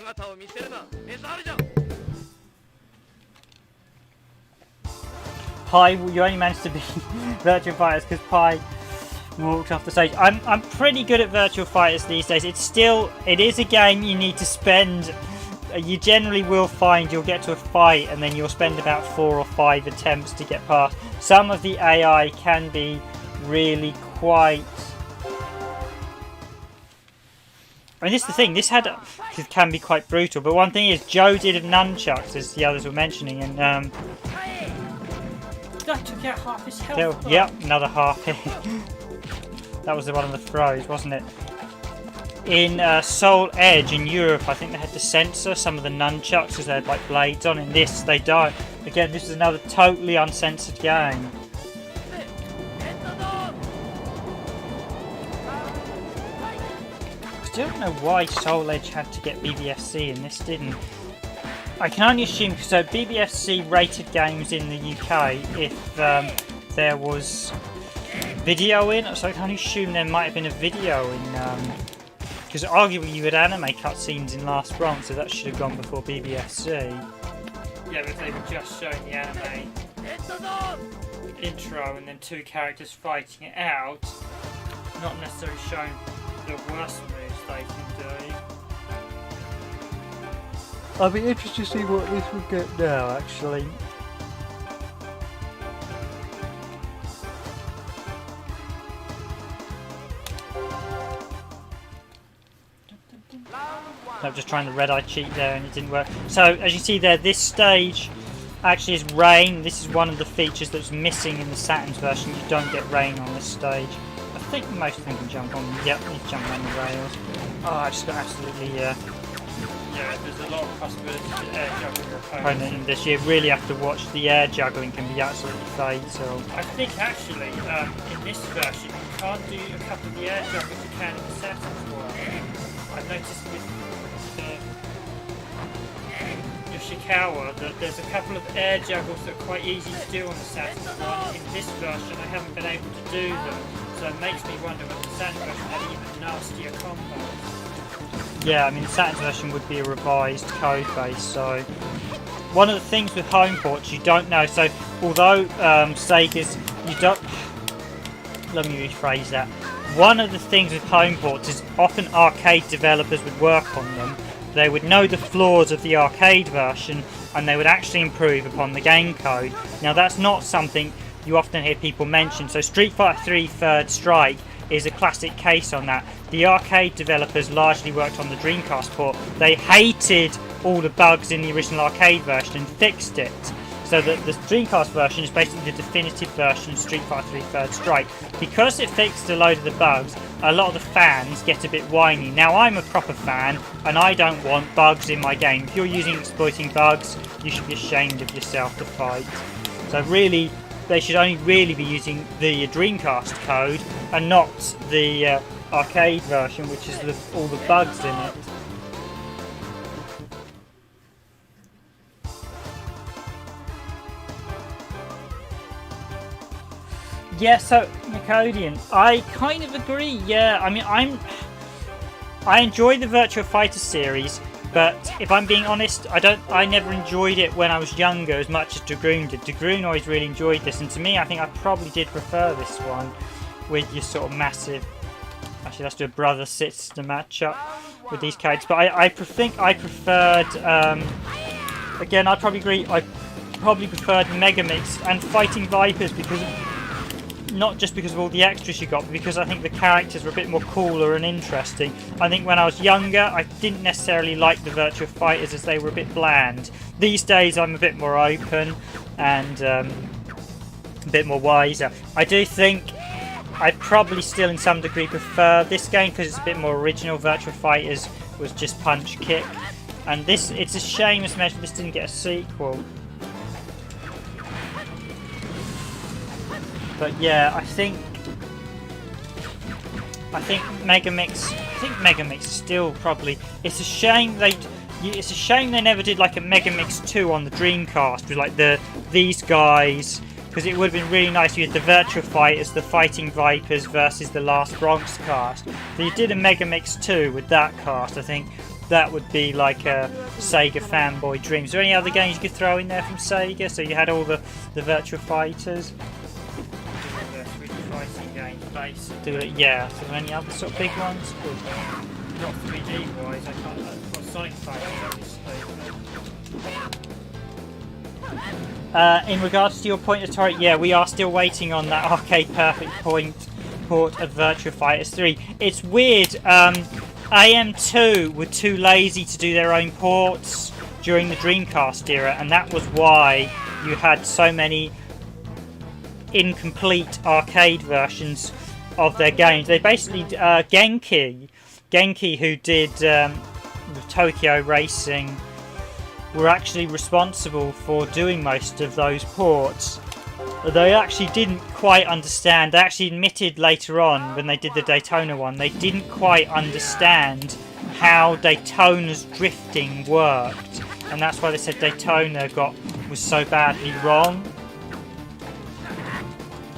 姿を見せるな。目障りじゃ。 Pi, you only managed to be Virtual Fighters because Pi walked off the stage. I'm pretty good at Virtual Fighters these days. It is a game you need to spend. You generally will find you'll get to a fight and then you'll spend about 4 or 5 attempts to get past. Some of the AI can be really quite. I mean, this is the thing. This can be quite brutal. But one thing is, Joe did have nunchucks, as the others were mentioning, and That took out half his health. yep, another half hit. That was one of the throws, wasn't it? In Soul Edge in Europe, I think they had to censor some of the nunchucks because they had like blades on. In this, they don't. Again, this is another totally uncensored game. I don't know why Soul Edge had to get BBFC and this didn't. I can only assume, so BBFC rated games in the UK if there was video in, so I can only assume there might have been a video in, because arguably you had anime cutscenes in Last Bronx, so that should have gone before BBFC. Yeah, but they were just showing the anime intro and then 2 characters fighting it out, not necessarily showing the worst moves they can do. I'll be interested to see what this would get now, actually. I'm just trying the red eye cheat there and it didn't work. So, as you see there, this stage actually is rain. This is one of the features that's missing in the Saturn's version. You don't get rain on this stage. I think most of them can jump on. Yep, he's jumping on the rails. Oh, I just got absolutely. Yeah, there's a lot of possibilities to air juggle your opponent. In this, you really have to watch. The air juggling can be absolutely fatal. I think actually, in this version, you can't do a couple of the air juggles you can in the Saturn's one. I've noticed with Yoshikawa that there's a couple of air juggles that are quite easy to do on the Saturn's one. In this version, I haven't been able to do them, so it makes me wonder whether the Saturn version had even nastier combos. Yeah, I mean, the Saturn's version would be a revised code base, so... One of the things with home ports, you don't know, so although Sega's... You don't... Let me rephrase that. One of the things with home ports is often arcade developers would work on them. They would know the flaws of the arcade version, and they would actually improve upon the game code. Now, that's not something you often hear people mention, so Street Fighter 3 Third Strike is a classic case on that. The arcade developers largely worked on the Dreamcast port. They hated all the bugs in the original arcade version and fixed it. So the Dreamcast version is basically the definitive version of Street Fighter 3 Third Strike. Because it fixed a load of the bugs, a lot of the fans get a bit whiny. Now, I'm a proper fan, and I don't want bugs in my game. If you're exploiting bugs, you should be ashamed of yourself to fight. So really, they should only really be using the Dreamcast code, and not the arcade version, which is all the bugs in it. Yeah, so Nicodian, I kind of agree. Yeah, I mean, I enjoy the Virtua Fighter series, but if I'm being honest, I never enjoyed it when I was younger as much as Dragoon did. Dragoon always really enjoyed this, and to me, I think I probably did prefer this one with your sort of massive. Actually, let's do a brother sister matchup with these characters. But I think I preferred. Again, I probably agree. I probably preferred Megamix and Fighting Vipers because. Not just because of all the extras you got, but because I think the characters were a bit more cooler and interesting. I think when I was younger, I didn't necessarily like the Virtua Fighters as they were a bit bland. These days, I'm a bit more open and a bit more wiser. I do think I probably still, in some degree, prefer this game because it's a bit more original. Virtua Fighters was just punch kick, and it's a shame, especially this didn't get a sequel. But yeah, I think Megamix is still probably. It's a shame they never did like a Megamix 2 on the Dreamcast with like these guys, because it would have been really nice. You had the Virtua Fighters, the Fighting Vipers versus the Last Bronx cast. If you did a Megamix 2 with that cast, I think that would be like a Sega fanboy dream. Is there any other games you could throw in there from Sega? So you had all the Virtua Fighters. Yeah, so any other sort of big ones? Not 3D wise, I can't know. Sonic Fighters, obviously. In regards to your point of turret, yeah, we are still waiting on that arcade perfect port of Virtua Fighter 3. It's weird, AM2 were too lazy to do their own ports during the Dreamcast era, and that was why you had so many incomplete arcade versions of their games. They basically Genki, who did Tokyo Racing, were actually responsible for doing most of those ports. They actually didn't quite understand. They actually admitted later on when they did the Daytona one, they didn't quite understand how Daytona's drifting worked, and that's why they said Daytona was so badly wrong.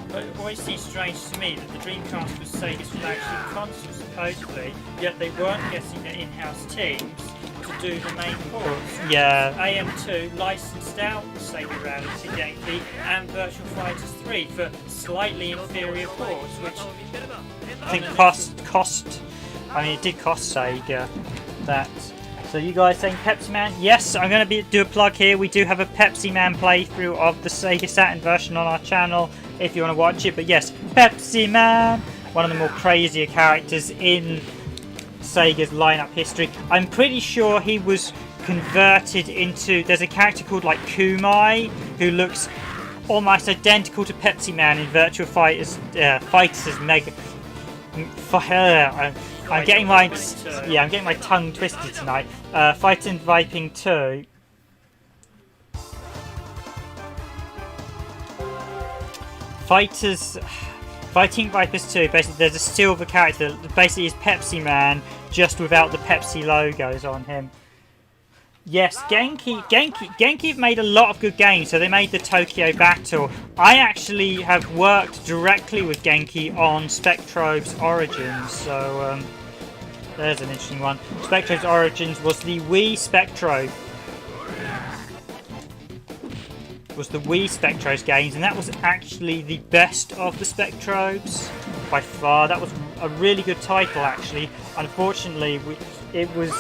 But it always seems strange to me that the Dreamcast was Sega's flagship console, supposedly, yet they weren't getting their in-house teams to do the main ports. Yeah. AM2 licensed out Sega Reality Genki and Virtua Fighter 3 for slightly inferior ports, which I think cost. I mean, it did cost Sega that. So you guys saying Pepsi Man? Yes, I'm going to do a plug here. We do have a Pepsi Man playthrough of the Sega Saturn version on our channel if you want to watch it. But yes, Pepsi Man, one of the more crazier characters in Sega's lineup history. I'm pretty sure he was converted into. There's a character called like Kumai who looks almost identical to Pepsi Man in Virtua Fighters Mega. I'm getting my tongue twisted tonight. Fighting Viping 2. Fighting Vipers 2. Basically, there's a silver character that basically is Pepsi Man, just without the Pepsi logos on him. Yes, Genki have made a lot of good games. So they made the Tokyo Battle. I actually have worked directly with Genki on Spectrobe's Origins. So there's an interesting one. Spectrobe's Origins was the Wii Spectrobe. Was the Wii Spectrobe's games, and that was actually the best of the Spectrobes by far. That was a really good title, actually. Unfortunately, it was.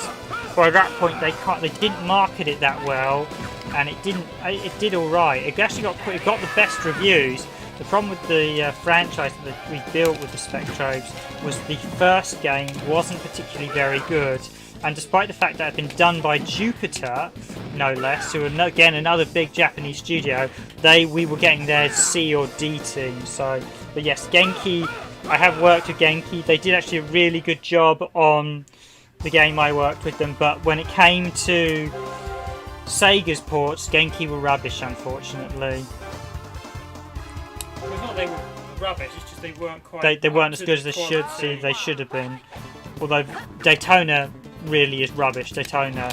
By that point, they didn't market it that well, and it did all right. It actually got the best reviews. The problem with the franchise that we built with the Spectrobes was the first game wasn't particularly very good, and despite the fact that it had been done by Jupiter, no less, who are again another big Japanese studio. We were getting their C or D team. So, but yes, Genki. I have worked with Genki. They did actually a really good job on the game I worked with them. But when it came to Sega's ports, Genki were rubbish, unfortunately. Well, it's not they were rubbish. It's just they weren't quite. They weren't as good as they should have been. Although Daytona really is rubbish. Daytona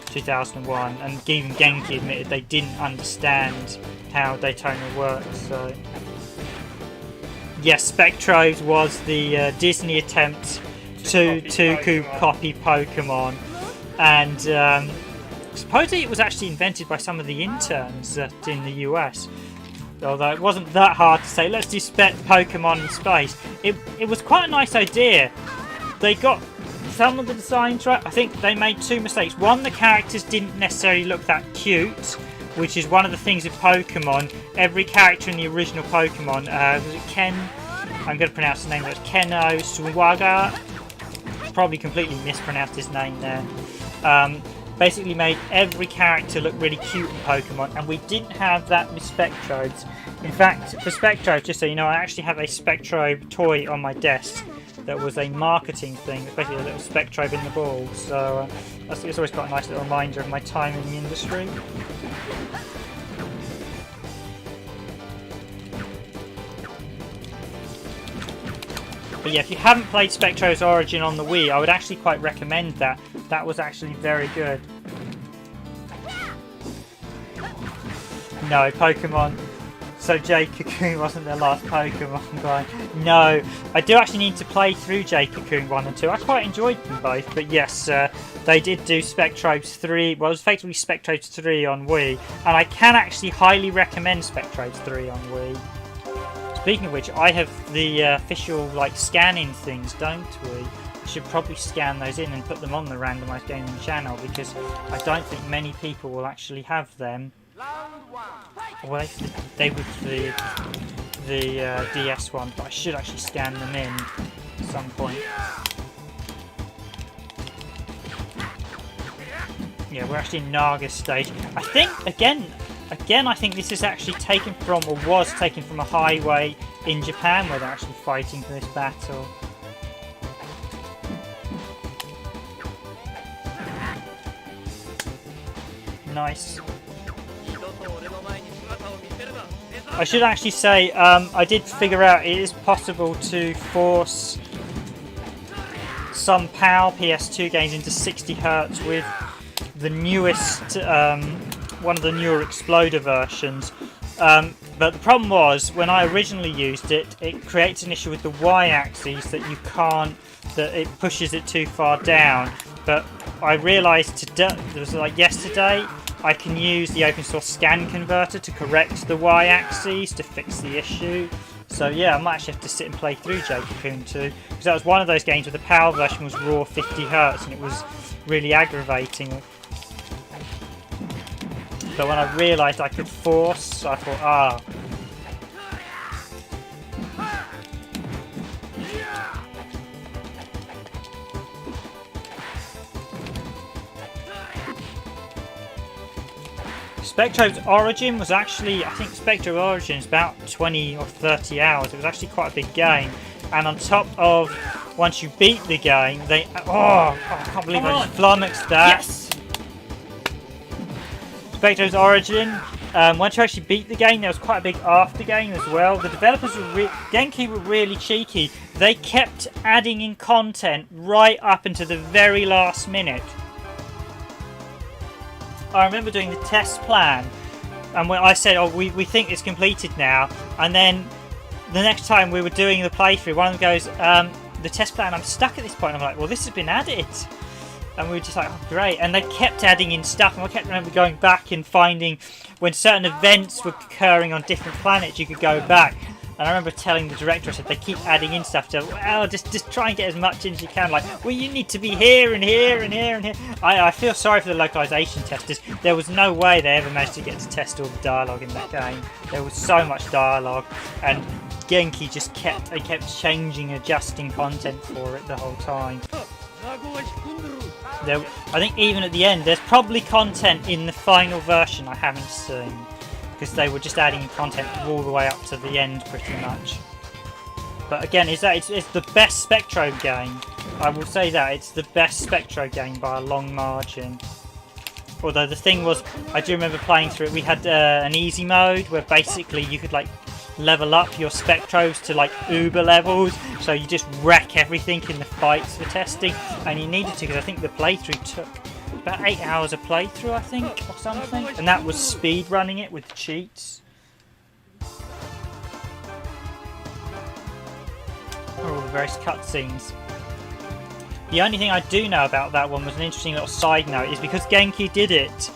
2001, and even Genki admitted they didn't understand how Daytona worked. So yes, Spectrobes was the Disney attempt to copy Pokemon, and supposedly it was actually invented by some of the interns in the US. Although it wasn't that hard to say, let's do Pokemon in space. It was quite a nice idea. They got some of the designs right. I think they made two mistakes. One, the characters didn't necessarily look that cute, which is one of the things with Pokemon. Every character in the original Pokemon, was it Ken? I'm going to pronounce his name, but it's Keno Suwaga. Probably completely mispronounced his name there. Basically made every character look really cute in Pokemon, and we didn't have that with Spectrobes. In fact, for Spectrobes, just so you know, I actually have a Spectrobe toy on my desk that was a marketing thing. It's basically a little Spectrobe in the ball, so it's always got a nice little reminder of my time in the industry. But yeah, if you haven't played Spectrobe's Origin on the Wii, I would actually quite recommend that. That was actually very good. No, Pokemon. So Jade Cocoon wasn't their last Pokemon guy. No, I do actually need to play through Jade Cocoon 1 and 2. I quite enjoyed them both, but yes, they did do Spectrobes 3. Well, it was effectively Spectrobes 3 on Wii, and I can actually highly recommend Spectrobes 3 on Wii. Speaking of which, I have the official scanning things, don't we? I should probably scan those in and put them on the Randomised Gaming channel, because I don't think many people will actually have them. Well, they were the DS one, but I should actually scan them in at some point. Yeah, we're actually in Naga stage. I think again, I think this is actually taken from, or was taken from, a highway in Japan where they're actually fighting for this battle. Nice. I should actually say, I did figure out it is possible to force some PAL PS2 games into 60 Hz with the newest, one of the newer Exploder versions. But the problem was, when I originally used it, it creates an issue with the Y-axis that you can't, that it pushes it too far down. But I realised today, it was yesterday, I can use the open source scan converter to correct the Y-axis to fix the issue. So yeah, I might actually have to sit and play through Jade Cocoon 2, because that was one of those games where the PAL version was raw 50 Hz and it was really aggravating. But when I realised I could force, I thought, Spectrobe's Origin was actually, I think Spectrobe's Origin is about 20 or 30 hours. It was actually quite a big game. And on top of, once you beat the game, they... I can't believe I just flummoxed that. Yes! Spectrobe's Origin, once you actually beat the game, there was quite a big after game as well. The developers were Genki were really cheeky. They kept adding in content right up into the very last minute. I remember doing the test plan, and when I said, we think it's completed now, and then the next time we were doing the playthrough, one of them goes, the test plan, I'm stuck at this point. I'm like, well, this has been added. And we were just like, oh, great. And they kept adding in stuff, and I kept remember going back and finding when certain events were occurring on different planets, you could go back. And I remember telling the director, I said, they keep adding in stuff to, well, just try and get as much in as you can. Like, well, you need to be here and here and here and here. I feel sorry for the localization testers. There was no way they ever managed to get to test all the dialogue in that game. There was so much dialogue, and Genki just kept changing, adjusting content for it the whole time. I think even at the end, there's probably content in the final version I haven't seen, because they were just adding content all the way up to the end pretty much. But again, it's the best Spectro game. I will say that it's the best Spectro game by a long margin. Although the thing was, I do remember playing through it. We had an easy mode where basically you could like level up your Spectros to like uber levels, so you just wreck everything in the fights for testing, and you needed to, because I think the playthrough took about 8 hours of playthrough, I think, or something, and that was speed running it with cheats. Oh, the various cutscenes. The only thing I do know about that one was an interesting little side note, is because Genki did it,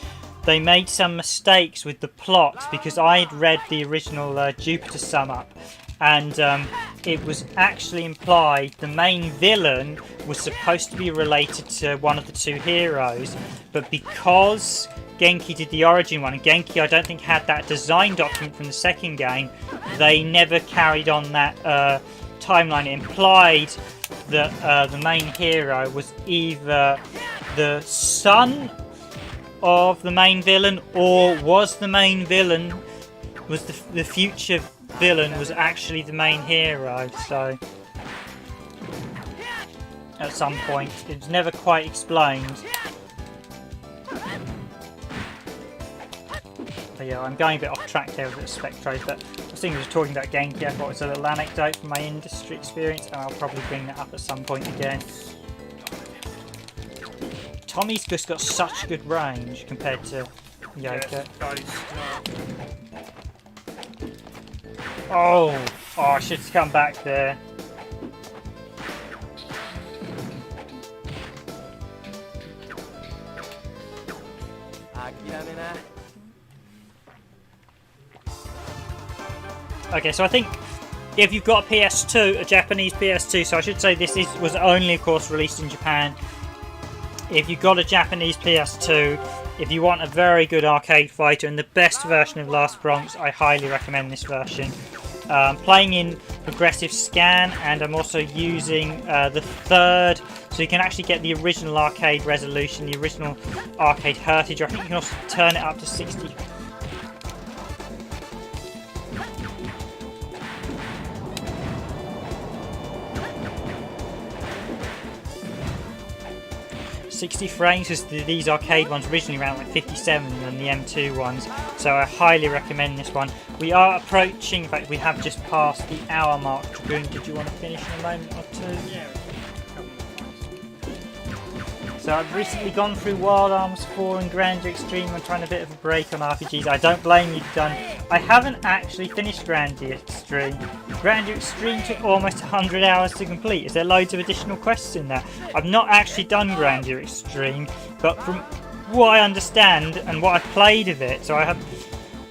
they made some mistakes with the plot, because I had read the original Jupiter sum up, and it was actually implied the main villain was supposed to be related to one of the two heroes, but because Genki did the origin one, and Genki I don't think had that design document from the second game, they never carried on that timeline. It implied that the main hero was either the son of the main villain, or was the main villain, was the future villain was actually the main hero. So at some point, it's never quite explained. But yeah, I'm going a bit off track there with the Spectro, but I was thinking, talking about Genki, I thought it was a little anecdote from my industry experience, and I'll probably bring that up at some point again. Tommy's just got such good range compared to Yoko. Oh, I should come back there. Okay, so I think if you've got a PS2, a Japanese PS2, so I should say this was only, of course, released in Japan. If you've got a Japanese PS2, if you want a very good arcade fighter and the best version of Last Bronx, I highly recommend this version. Playing in progressive scan, and I'm also using the third, so you can actually get the original arcade resolution, the original arcade hertage. I think you can also turn it up to 60. frames, because these arcade ones originally ran like 57 and the M2 ones, so I highly recommend this one. We are approaching, in fact we have just passed the hour mark. Dragoon, did you want to finish in a moment or two? Yeah. So I've recently gone through Wild Arms 4 and Grandeur Extreme. I'm trying a bit of a break on RPGs. I don't blame you, Done. I haven't actually finished Grandeur Extreme. Grandeur Extreme took almost 100 hours to complete. Is there loads of additional quests in there? I've not actually done Grandeur Extreme, but from what I understand and what I've played of it, so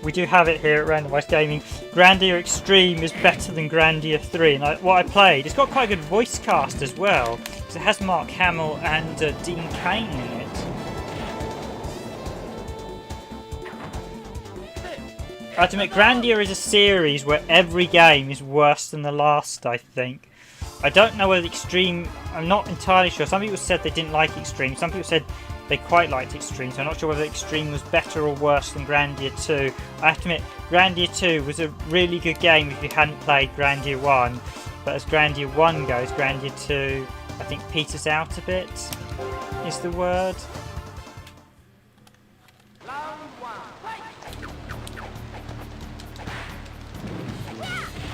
we do have it here at Randomised Gaming, Grandeur Extreme is better than Grandeur 3, and what I played, it's got quite a good voice cast as well. It has Mark Hamill and Dean Cain in it. I have to admit, Grandeur is a series where every game is worse than the last, I think. I don't know whether Extreme, I'm not entirely sure. Some people said they didn't like Extreme, some people said they quite liked Extreme, so I'm not sure whether Extreme was better or worse than Grandeur 2. I have to admit, Grandeur 2 was a really good game if you hadn't played Grandeur 1, but as Grandeur 1 goes, Grandeur 2, I think, peters out a bit, is the word.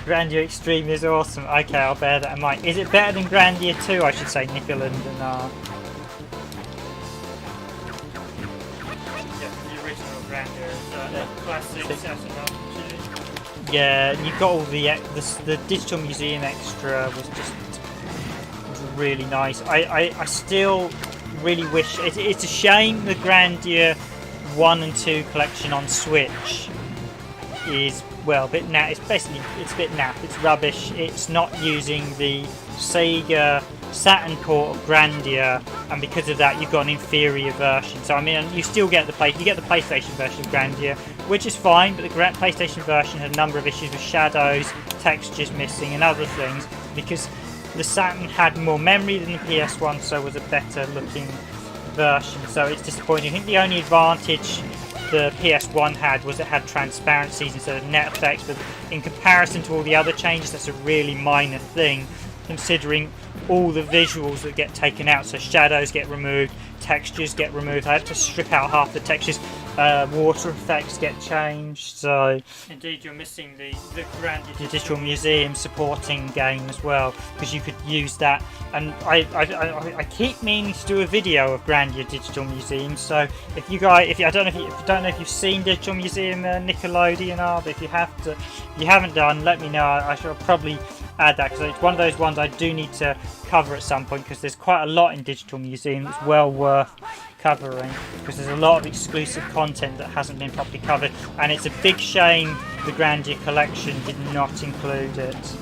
Grandeur Extreme is awesome. Okay, I'll bear that in mind. Is it better than Grandeur 2, I should say, Nicoland and R? Yeah, the original Grandeur is the classic set of two. Yeah, and you've got all the digital museum extra was really nice. I still really wish, it's a shame the Grandeur 1 and 2 collection on Switch is, well, a bit naff. It's a bit naff. It's rubbish. It's not using the Sega Saturn port of Grandeur, and because of that, you've got an inferior version. So I mean, you still get the PlayStation version of Grandeur, which is fine, but the PlayStation version had a number of issues with shadows, textures missing, and other things, because the Saturn had more memory than the PS1, so was a better looking version. So it's disappointing. I think the only advantage the PS1 had was it had transparencies instead of net effects, but in comparison to all the other changes, that's a really minor thing, considering all the visuals that get taken out. So shadows get removed, textures get removed. I had to strip out half the textures. Water effects get changed. So indeed, you're missing the Grandeur Digital Museum supporting game as well, because you could use that. And I keep meaning to do a video of Grandeur Digital Museum. So if you guys, I don't know if you've seen Digital Museum Nickelodeon, but if you haven't done, let me know. I shall probably add that, because it's one of those ones I do need to cover at some point, because there's quite a lot in Digital Museum that's well worth covering, because there's a lot of exclusive content that hasn't been properly covered, and it's a big shame the Grandeur collection did not include it.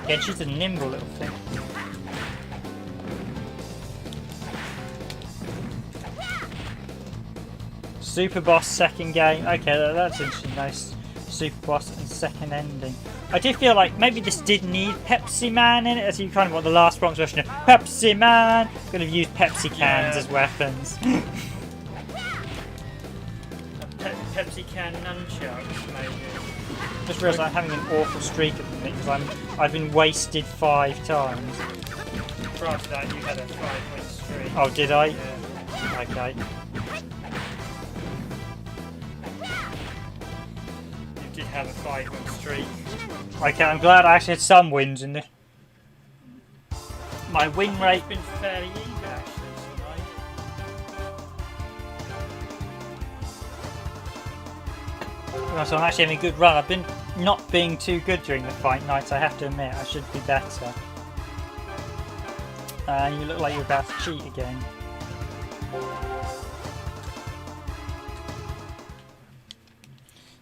Yeah, she's a nimble little thing. Super Boss second game. Okay, that's interesting. Nice. Super Boss and second ending. I do feel like maybe this did need Pepsi Man in it, as you kind of want the Last Bronx version of Pepsi Man. Could have used Pepsi cans as weapons. Pepsi can nunchucks, maybe. Just realised I'm having an awful streak at the minute, because I've been wasted 5 times. Prior to that, you had a 5-win streak. Oh, did I? Yeah. Okay. Did have a 5-win streak. Okay, I'm glad I actually had some wins in this. My win rate. It's been fairly even actually tonight. So I'm actually having a good run. I've been not being too good during the fight nights, I have to admit. I should be better. You look like you're about to cheat again.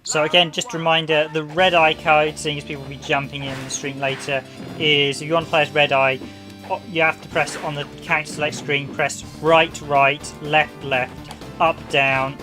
So again, just a reminder, the red eye code, seeing as people will be jumping in the stream later, is if you want to play as red eye, you have to press on the character select screen, press right, left, up, down,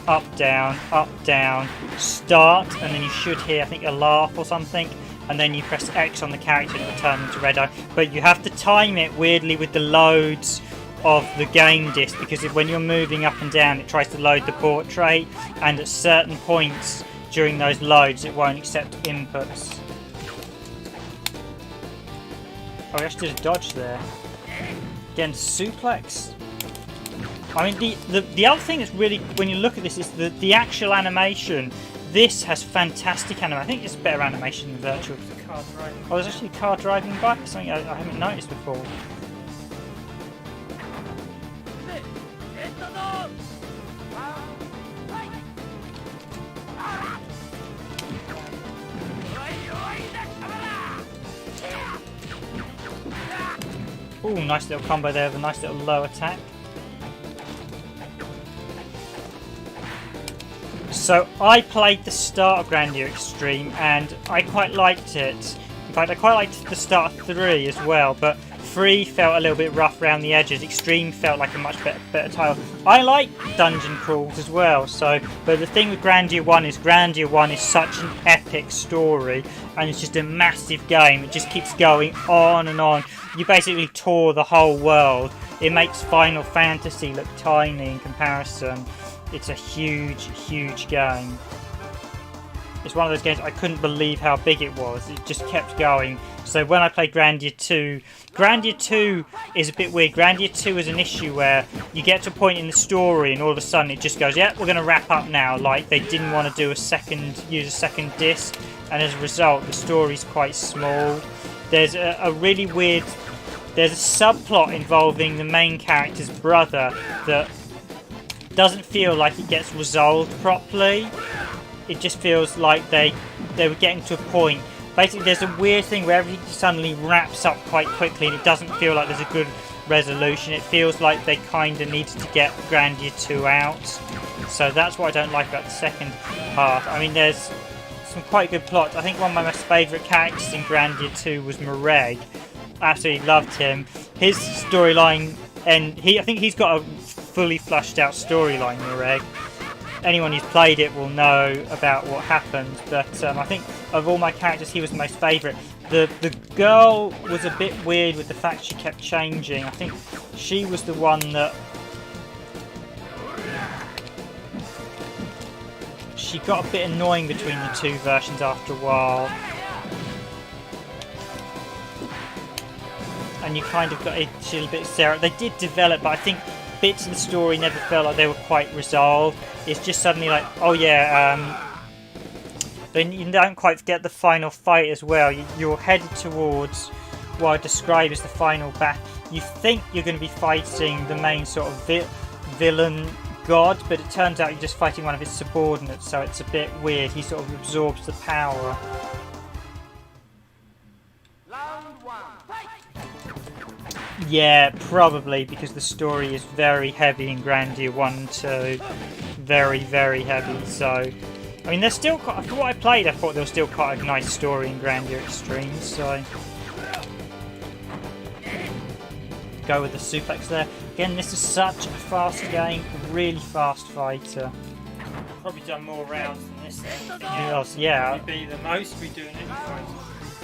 start, and then you should hear, I think, a laugh or something, and then you press X on the character and it will turn into red eye. But you have to time it weirdly with the loads of the game disc, because when you're moving up and down, it tries to load the portrait, and at certain points during those loads it won't accept inputs. Oh, we actually did a dodge there. Again, suplex. I mean, the other thing that's really, when you look at this, is the actual animation. This has fantastic animation. I think it's better animation than virtual. Oh, there's actually a car driving by, something I haven't noticed before. Ooh, nice little combo there with a nice little low attack. So I played the start of Grandeur Extreme and I quite liked it. In fact, I quite liked the start of 3 as well, but 3 felt a little bit rough around the edges. Extreme felt like a much better title. I like dungeon crawls as well, but the thing with Grandeur 1 is such an epic story, and it's just a massive game. It just keeps going on and on. You basically tour the whole world. It makes Final Fantasy look tiny in comparison. It's a huge, huge game. It's one of those games I couldn't believe how big it was. It just kept going. So when I played Grandeur 2, Grandeur 2 is a bit weird. Grandeur 2 is an issue where you get to a point in the story and all of a sudden it just goes, yeah, we're going to wrap up now. Like, they didn't want to use a second disc, and as a result the story's quite small. There's a really weird, there's a subplot involving the main character's brother that doesn't feel like it gets resolved properly. It just feels like they were getting to a point. Basically, there's a weird thing where everything suddenly wraps up quite quickly and it doesn't feel like there's a good resolution. It feels like they kind of needed to get Grandeur 2 out. So that's what I don't like about the second half. I mean, there's some quite good plots. I think one of my most favourite characters in Grandeur 2 was Mareg. Absolutely loved him. His storyline, and I think he's got a fully flushed out storyline, Mareg. Anyone who's played it will know about what happened, but I think of all my characters he was the most favourite. The girl was a bit weird with the fact she kept changing. I think she was the one that she got a bit annoying between the two versions after a while. And you kind of got a little bit Sarah. They did develop, but I think bits of the story never felt like they were quite resolved. It's just suddenly like, oh yeah, then you don't quite get the final fight as well. You're headed towards what I describe as the final battle. You think you're going to be fighting the main sort of villain god, but it turns out you're just fighting one of his subordinates, so it's a bit weird. He sort of absorbs the power. Yeah, probably, because the story is very heavy in Grandeur 1 and 2. Very, very heavy, so... I mean, there's still quite... For what I played, I thought there was still quite a nice story in Grandeur Extreme, so... Go with the suplex there. Again, this is such a fast game, really fast fighter. Probably done more rounds than this than anything else. Yeah. Probably be the most we do in any fight.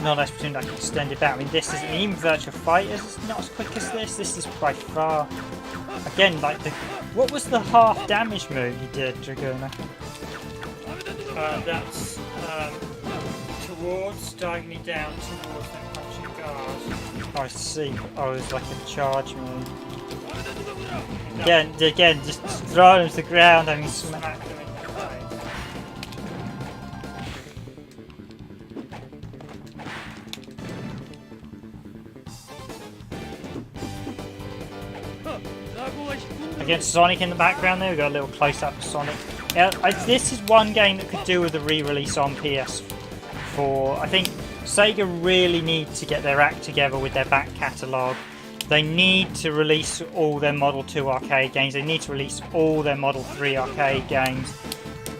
Not as between like extended battle. I mean, this isn't even Virtual Fighters. It's not as quick as this. This is by far. Again, like the. What was the half damage move you did, Dragooner? That's towards, diagonally down towards them punching guard. Oh, I see. Oh, it's like a charge move. Again, just throw them to the ground and smack them in the face. Again, Sonic in the background there. We've got a little close-up of Sonic. Yeah, this is one game that could do with a re-release on PS4. I think Sega really need to get their act together with their back catalogue. They need to release all their Model 2 arcade games. They need to release all their Model 3 arcade games.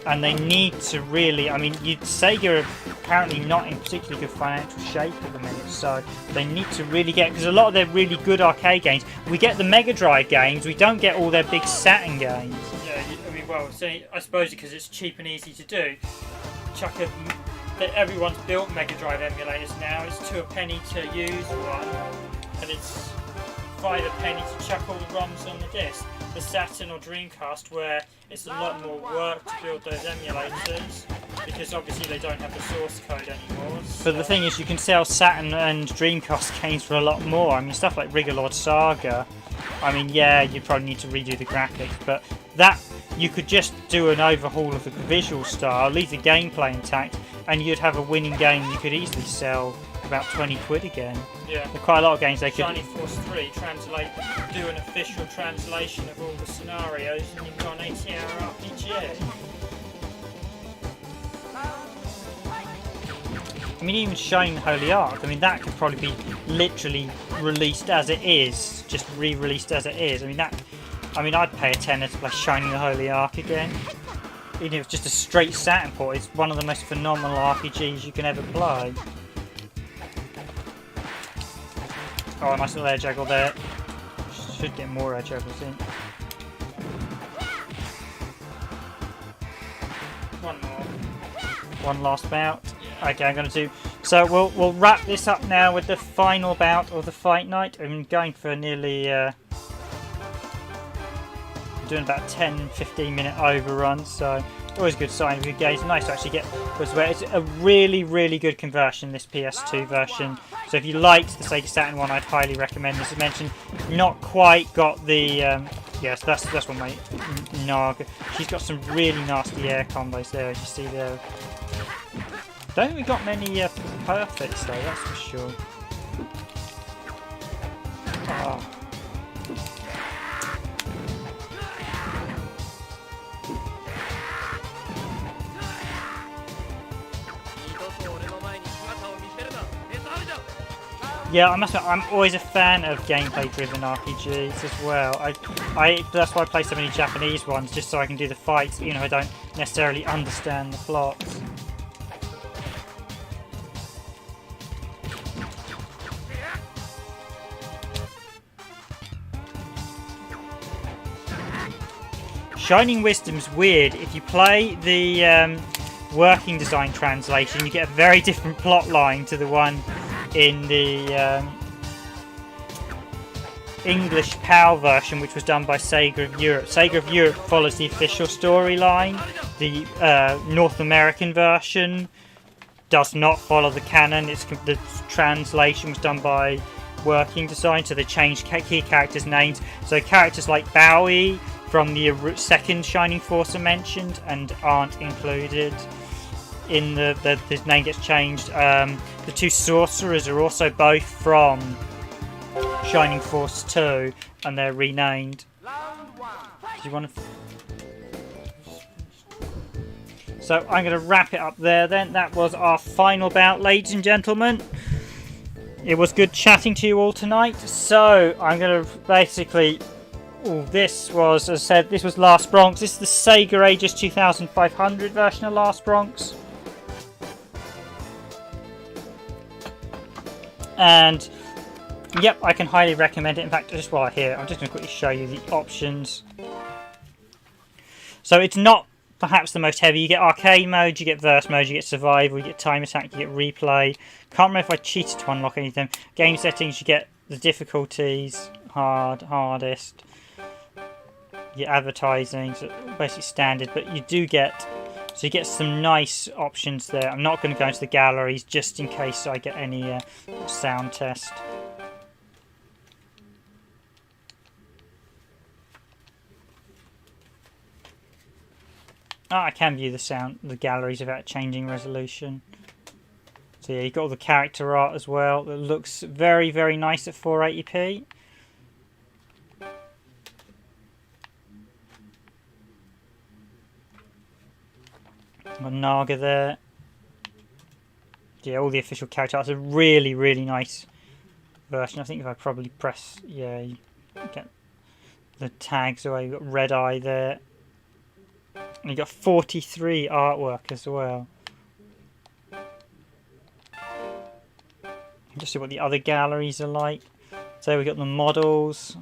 And they need to really... I mean, Sega are apparently not in particularly good financial shape at the minute. So they need to really get... Because a lot of their really good arcade games... We get the Mega Drive games. We don't get all their big Saturn games. Yeah, I mean, well, so I suppose because it's cheap and easy to do. Everyone's built Mega Drive emulators now. It's £2 a penny to use one. And it's... £5 a penny to chuck all the ROMs on the disc. The Saturn or Dreamcast, where it's a lot more work to build those emulators, because obviously they don't have the source code anymore. So. But the thing is, you can sell Saturn and Dreamcast games for a lot more. I mean, stuff like Rigolord Saga. I mean, yeah, you probably need to redo the graphics, but that you could just do an overhaul of the visual style, leave the gameplay intact, and you'd have a winning game you could easily sell about 20 quid again. Yeah. There are quite a lot of games they could... Shining Force 3, do an official translation of all the scenarios, and you've got an 80-hour RPG. I mean, even Shining the Holy Ark, I mean, that could probably be literally released as it is, just re-released as it is. I mean, I'd pay a tenner to play Shining the Holy Ark again. Even if it's just a straight Saturn port, it's one of the most phenomenal RPGs you can ever play. Oh, a nice little air juggle there. Should get more air juggles in. One more. One last bout. Okay, I'm going to do... So we'll wrap this up now with the final bout of the fight night. I'm going for nearly... doing about 10-15 minute overrun, so always a good sign of good games. Nice to actually get... It's a really, really good conversion, this PS2 version. So if you liked the Sega Saturn one, I'd highly recommend this. As mentioned, not quite got the... yes, that's one my Naga. She's got some really nasty air combos there, as you see there. Don't think we got many perfects though, that's for sure. Oh. Yeah, I must admit, I'm always a fan of gameplay-driven RPGs as well. That's why I play so many Japanese ones, just so I can do the fights, even if I don't necessarily understand the plots. Shining Wisdom's weird. If you play the working design translation, you get a very different plot line to the one in the English PAL version, which was done by Sega of Europe. Sega of Europe follows the official storyline. The North American version does not follow the canon. The translation was done by Working Design, so they changed key characters' names. So characters like Bowie from the second Shining Force are mentioned and aren't included in his name gets changed. The two sorcerers are also both from Shining Force 2 and they're renamed. Do you want to... So I'm going to wrap it up there then. That was our final bout, ladies and gentlemen. It was good chatting to you all tonight. So I'm going to basically... this was, as I said, this was Last Bronx. This is the Sega Ages 2500 version of Last Bronx. And yep, I can highly recommend it. In fact, just while I'm here, I'm just going to quickly show you the options. So it's not perhaps the most heavy. You get arcade mode, you get verse mode, you get survival, you get time attack, you get replay. Can't remember if I cheated to unlock anything. Game settings, you get the difficulties, hardest. You get advertising, so basically standard, but you do get... So you get some nice options there. I'm not going to go into the galleries just in case I get any sound test. I can view the galleries without changing resolution. So yeah, you've got all the character art as well. That looks very, very nice at 480p. Got Naga there. Yeah, all the official character arts. A really, really nice version. I think if I probably press, yeah, you get the tags away. You've got Red Eye there. And you got 43 artwork as well. Just see what the other galleries are like. So we got the models.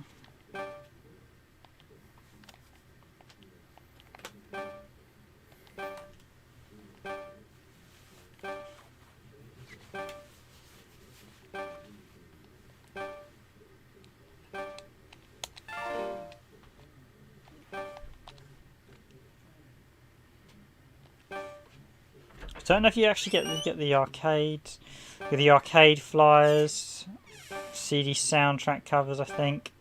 I don't know if you actually get the arcade, with the arcade flyers, CD soundtrack covers. I think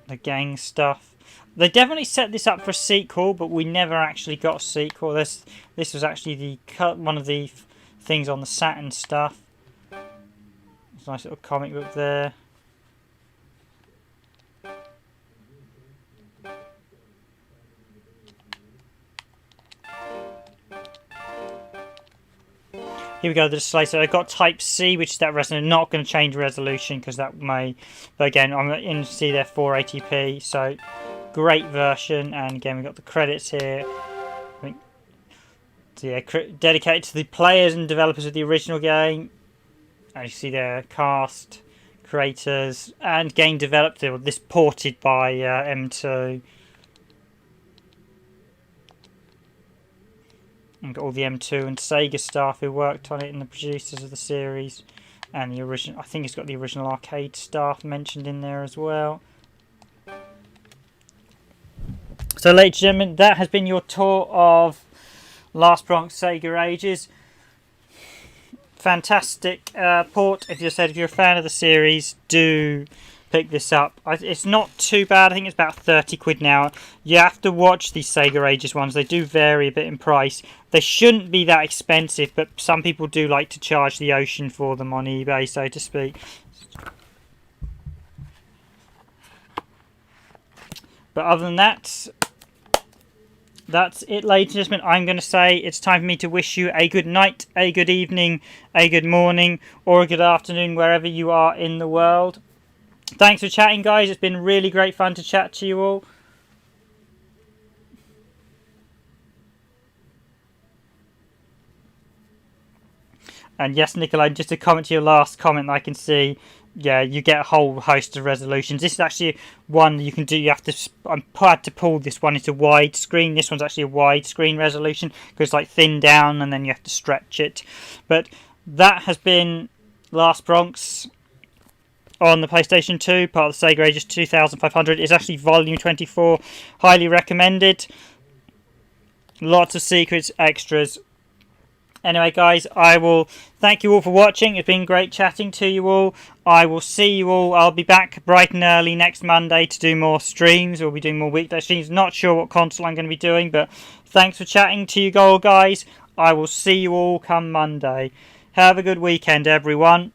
the gang stuff. They definitely set this up for a sequel, but we never actually got a sequel. This was actually one of the things on the Saturn stuff. There's a nice little comic book there. Here we go, the display. So I've got Type C, which is that resolution. Not going to change resolution because that may. But again, I'm going to see their 480p. So great version. And again, we've got the credits here. I think, so yeah, dedicated to the players and developers of the original game. And you see their cast, creators, and game developed. This ported by M2. And got all the M2 and Sega staff who worked on it and the producers of the series. And the original, I think it's got the original arcade staff mentioned in there as well. So ladies and gentlemen, that has been your tour of Last Bronx Sega Ages. Fantastic port. If you're a fan of the series, do pick this up. It's not too bad. I think it's about 30 quid now. You have to watch these Sega Ages ones. They do vary a bit in price. They shouldn't be that expensive, but some people do like to charge the ocean for them on eBay, so to speak. But other than that, that's it, ladies and gentlemen. I'm going to say it's time for me to wish you a good night, a good evening, a good morning, or a good afternoon, wherever you are in the world. Thanks for chatting, guys. It's been really great fun to chat to you all. And yes, Nikolai, just to comment to your last comment, I can see, yeah, you get a whole host of resolutions. This is actually one you can do. You have to. I had to pull this one into widescreen. This one's actually a widescreen resolution because it's like thinned down, and then you have to stretch it. But that has been Last Bronx on the PlayStation 2, part of the Sega Ages 2500. It's actually volume 24. Highly recommended. Lots of secrets, extras. Anyway, guys, I will thank you all for watching. It's been great chatting to you all. I will see you all. I'll be back bright and early next Monday to do more streams. We'll be doing more weekday streams. Not sure what console I'm going to be doing, but thanks for chatting to you all, guys. I will see you all come Monday. Have a good weekend, everyone.